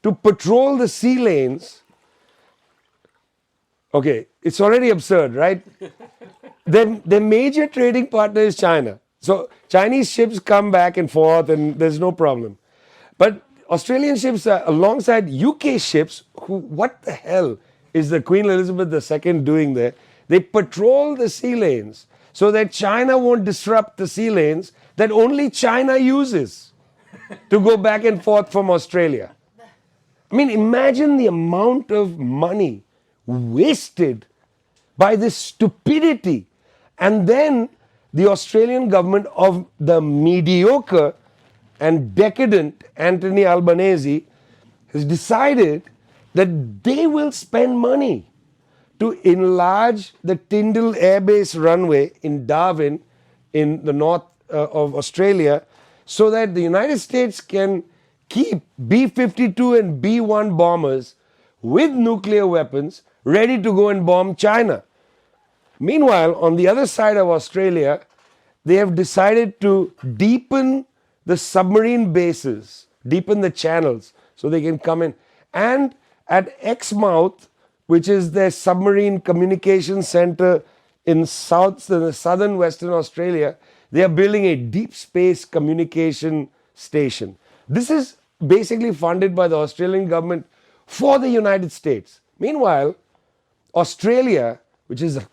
C: to patrol the sea lanes. Okay, it's already absurd, right? The major trading partner is China. So Chinese ships come back and forth and there's no problem. But Australian ships are alongside UK ships who, what the hell is the Queen Elizabeth II doing there? They patrol the sea lanes so that China won't disrupt the sea lanes that only China uses to go back and forth from Australia. I mean, imagine the amount of money wasted by this stupidity. And then the Australian government of the mediocre and decadent Anthony Albanese has decided that they will spend money to enlarge the Tyndall Air Base runway in Darwin in the north of Australia so that the United States can keep B-52 and B-1 bombers with nuclear weapons ready to go and bomb China. Meanwhile, on the other side of Australia, they have decided to deepen the submarine bases, deepen the channels so they can come in. And at Exmouth, which is their submarine communication center in southern Western Australia, they are building a deep space communication station. This is basically funded by the Australian government for the United States. Meanwhile, Australia, which is a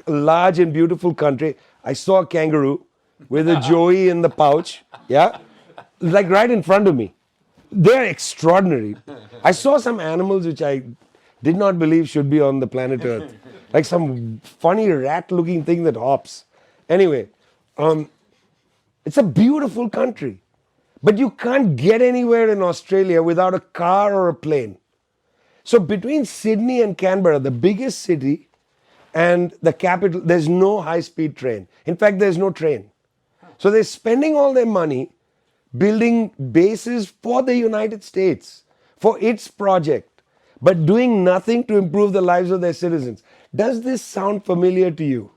C: large and beautiful country, I saw a kangaroo with a joey in the pouch, yeah, like right in front of me. They're extraordinary. I saw some animals which I did not believe should be on the planet Earth, like some funny rat-looking thing that hops. Anyway, it's a beautiful country, but you can't get anywhere in Australia without a car or a plane. So between Sydney and Canberra, the biggest city and the capital, there's no high-speed train. In fact, there's no train. So they're spending all their money building bases for the United States, for its project, but doing nothing to improve the lives of their citizens. Does this sound familiar to you?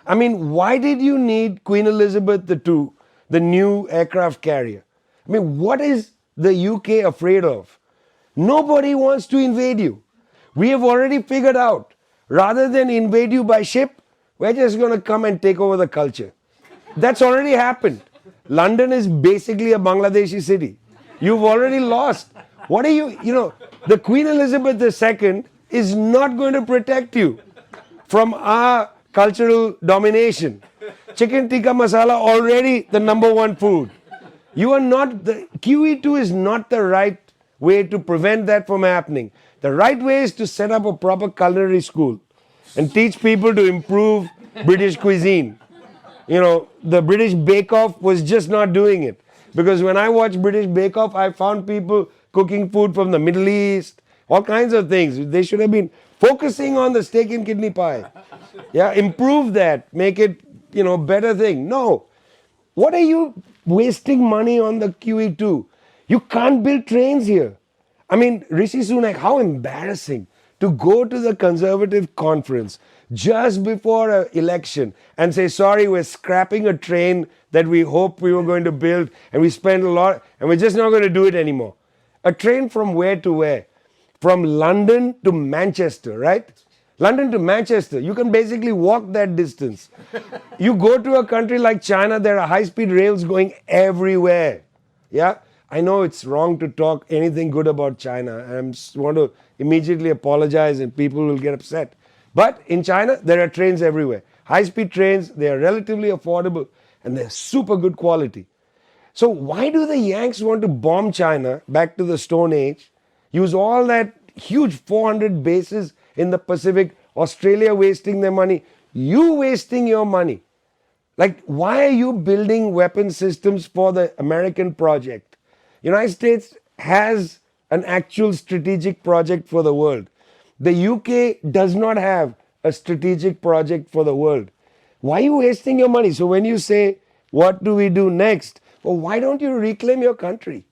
C: I mean, why did you need Queen Elizabeth II, the new aircraft carrier? I mean, what is the UK afraid of? Nobody wants to invade you. We have already figured out, rather than invade you by ship, we're just going to come and take over the culture. That's already happened. London is basically a Bangladeshi city. You've already lost. What are you, the Queen Elizabeth II is not going to protect you from our cultural domination. Chicken tikka masala already the number one food. You are not, the QE2 is not the right way to prevent that from happening. The right way is to set up a proper culinary school and teach people to improve British cuisine. The British Bake Off was just not doing it. Because when I watched British Bake Off, I found people cooking food from the Middle East, all kinds of things. They should have been focusing on the steak and kidney pie. Yeah, improve that, make it, better thing. No. What are you wasting money on the QE2? You can't build trains here. I mean, Rishi Sunak, how embarrassing to go to the Conservative conference just before an election and say, sorry, we're scrapping a train that we hoped we were going to build and we spent a lot and we're just not going to do it anymore. A train from where to where? From London to Manchester, right? London to Manchester. You can basically walk that distance. You go to a country like China, there are high-speed rails going everywhere. Yeah? I know it's wrong to talk anything good about China. I want to immediately apologize and people will get upset. But in China, there are trains everywhere. High-speed trains, they are relatively affordable and they're super good quality. So why do the Yanks want to bomb China back to the Stone Age, use all that huge 400 bases in the Pacific, Australia wasting their money, you wasting your money? Like, why are you building weapon systems for the American project? United States has an actual strategic project for the world. The UK does not have a strategic project for the world. Why are you wasting your money? So when you say, what do we do next? Well, why don't you reclaim your country?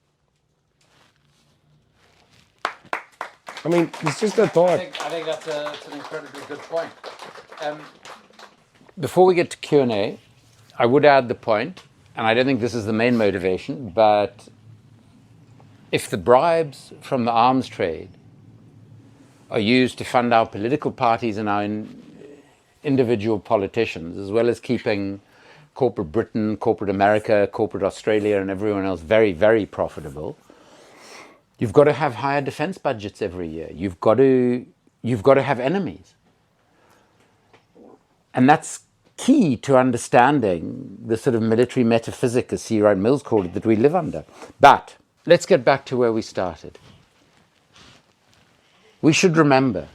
C: I mean, it's just a thought.
B: I think that's an incredibly good point. Before we get to Q&A, I would add the point, and I don't think this is the main motivation, but if the bribes from the arms trade are used to fund our political parties and our individual politicians, as well as keeping corporate Britain, corporate America, corporate Australia, and everyone else very, very profitable, you've got to have higher defense budgets every year. You've got to you've got to have enemies. And that's key to understanding the sort of military metaphysic, as C. Wright Mills called it, that we live under. But let's get back to where we started. We should remember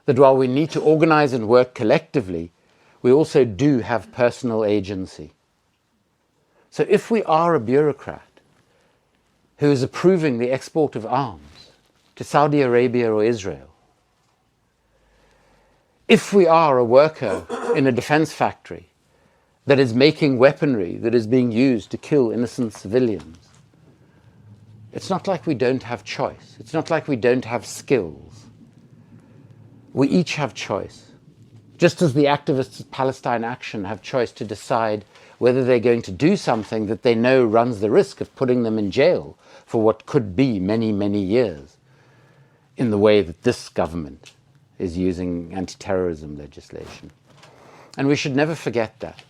B: that while we need to organize and work collectively, we also do have personal agency. So if we are a bureaucrat who is approving the export of arms to Saudi Arabia or Israel, if we are a worker in a defense factory that is making weaponry that is being used to kill innocent civilians, it's not like we don't have choice. It's not like we don't have skills. We each have choice. Just as the activists of Palestine Action have choice to decide whether they're going to do something that they know runs the risk of putting them in jail for what could be many, many years, in the way that this government is using anti-terrorism legislation. And we should never forget that.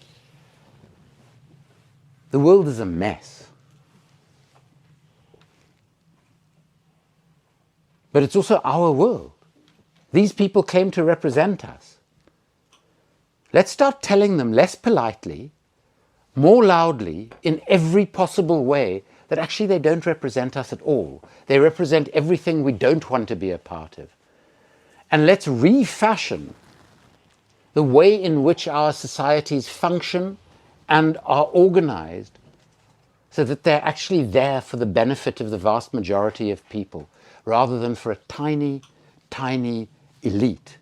B: The world is a mess. But it's also our world. These people came to represent us. Let's start telling them less politely, more loudly, in every possible way, that actually they don't represent us at all. They represent everything we don't want to be a part of. And let's refashion the way in which our societies function and are organized so that they're actually there for the benefit of the vast majority of people, rather than for a tiny, tiny elite,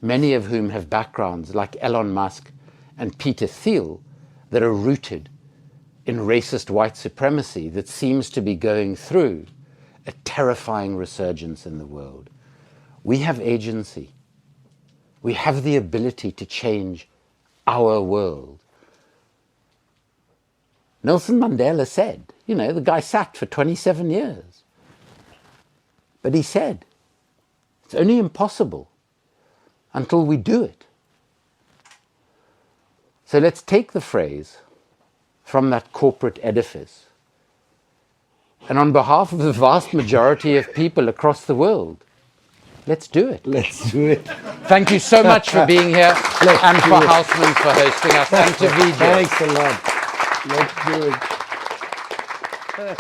B: many of whom have backgrounds like Elon Musk and Peter Thiel that are rooted in racist white supremacy that seems to be going through a terrifying resurgence in the world. We have agency. We have the ability to change our world. Nelson Mandela said, the guy sat for 27 years. But he said, it's only impossible until we do it. So let's take the phrase from that corporate edifice, and on behalf of the vast majority of people across the world, let's do it.
C: Let's do it.
B: Thank you so much for being here, and for Housmans for hosting us, and to VIJAY.
C: Thanks a lot. Let's do it.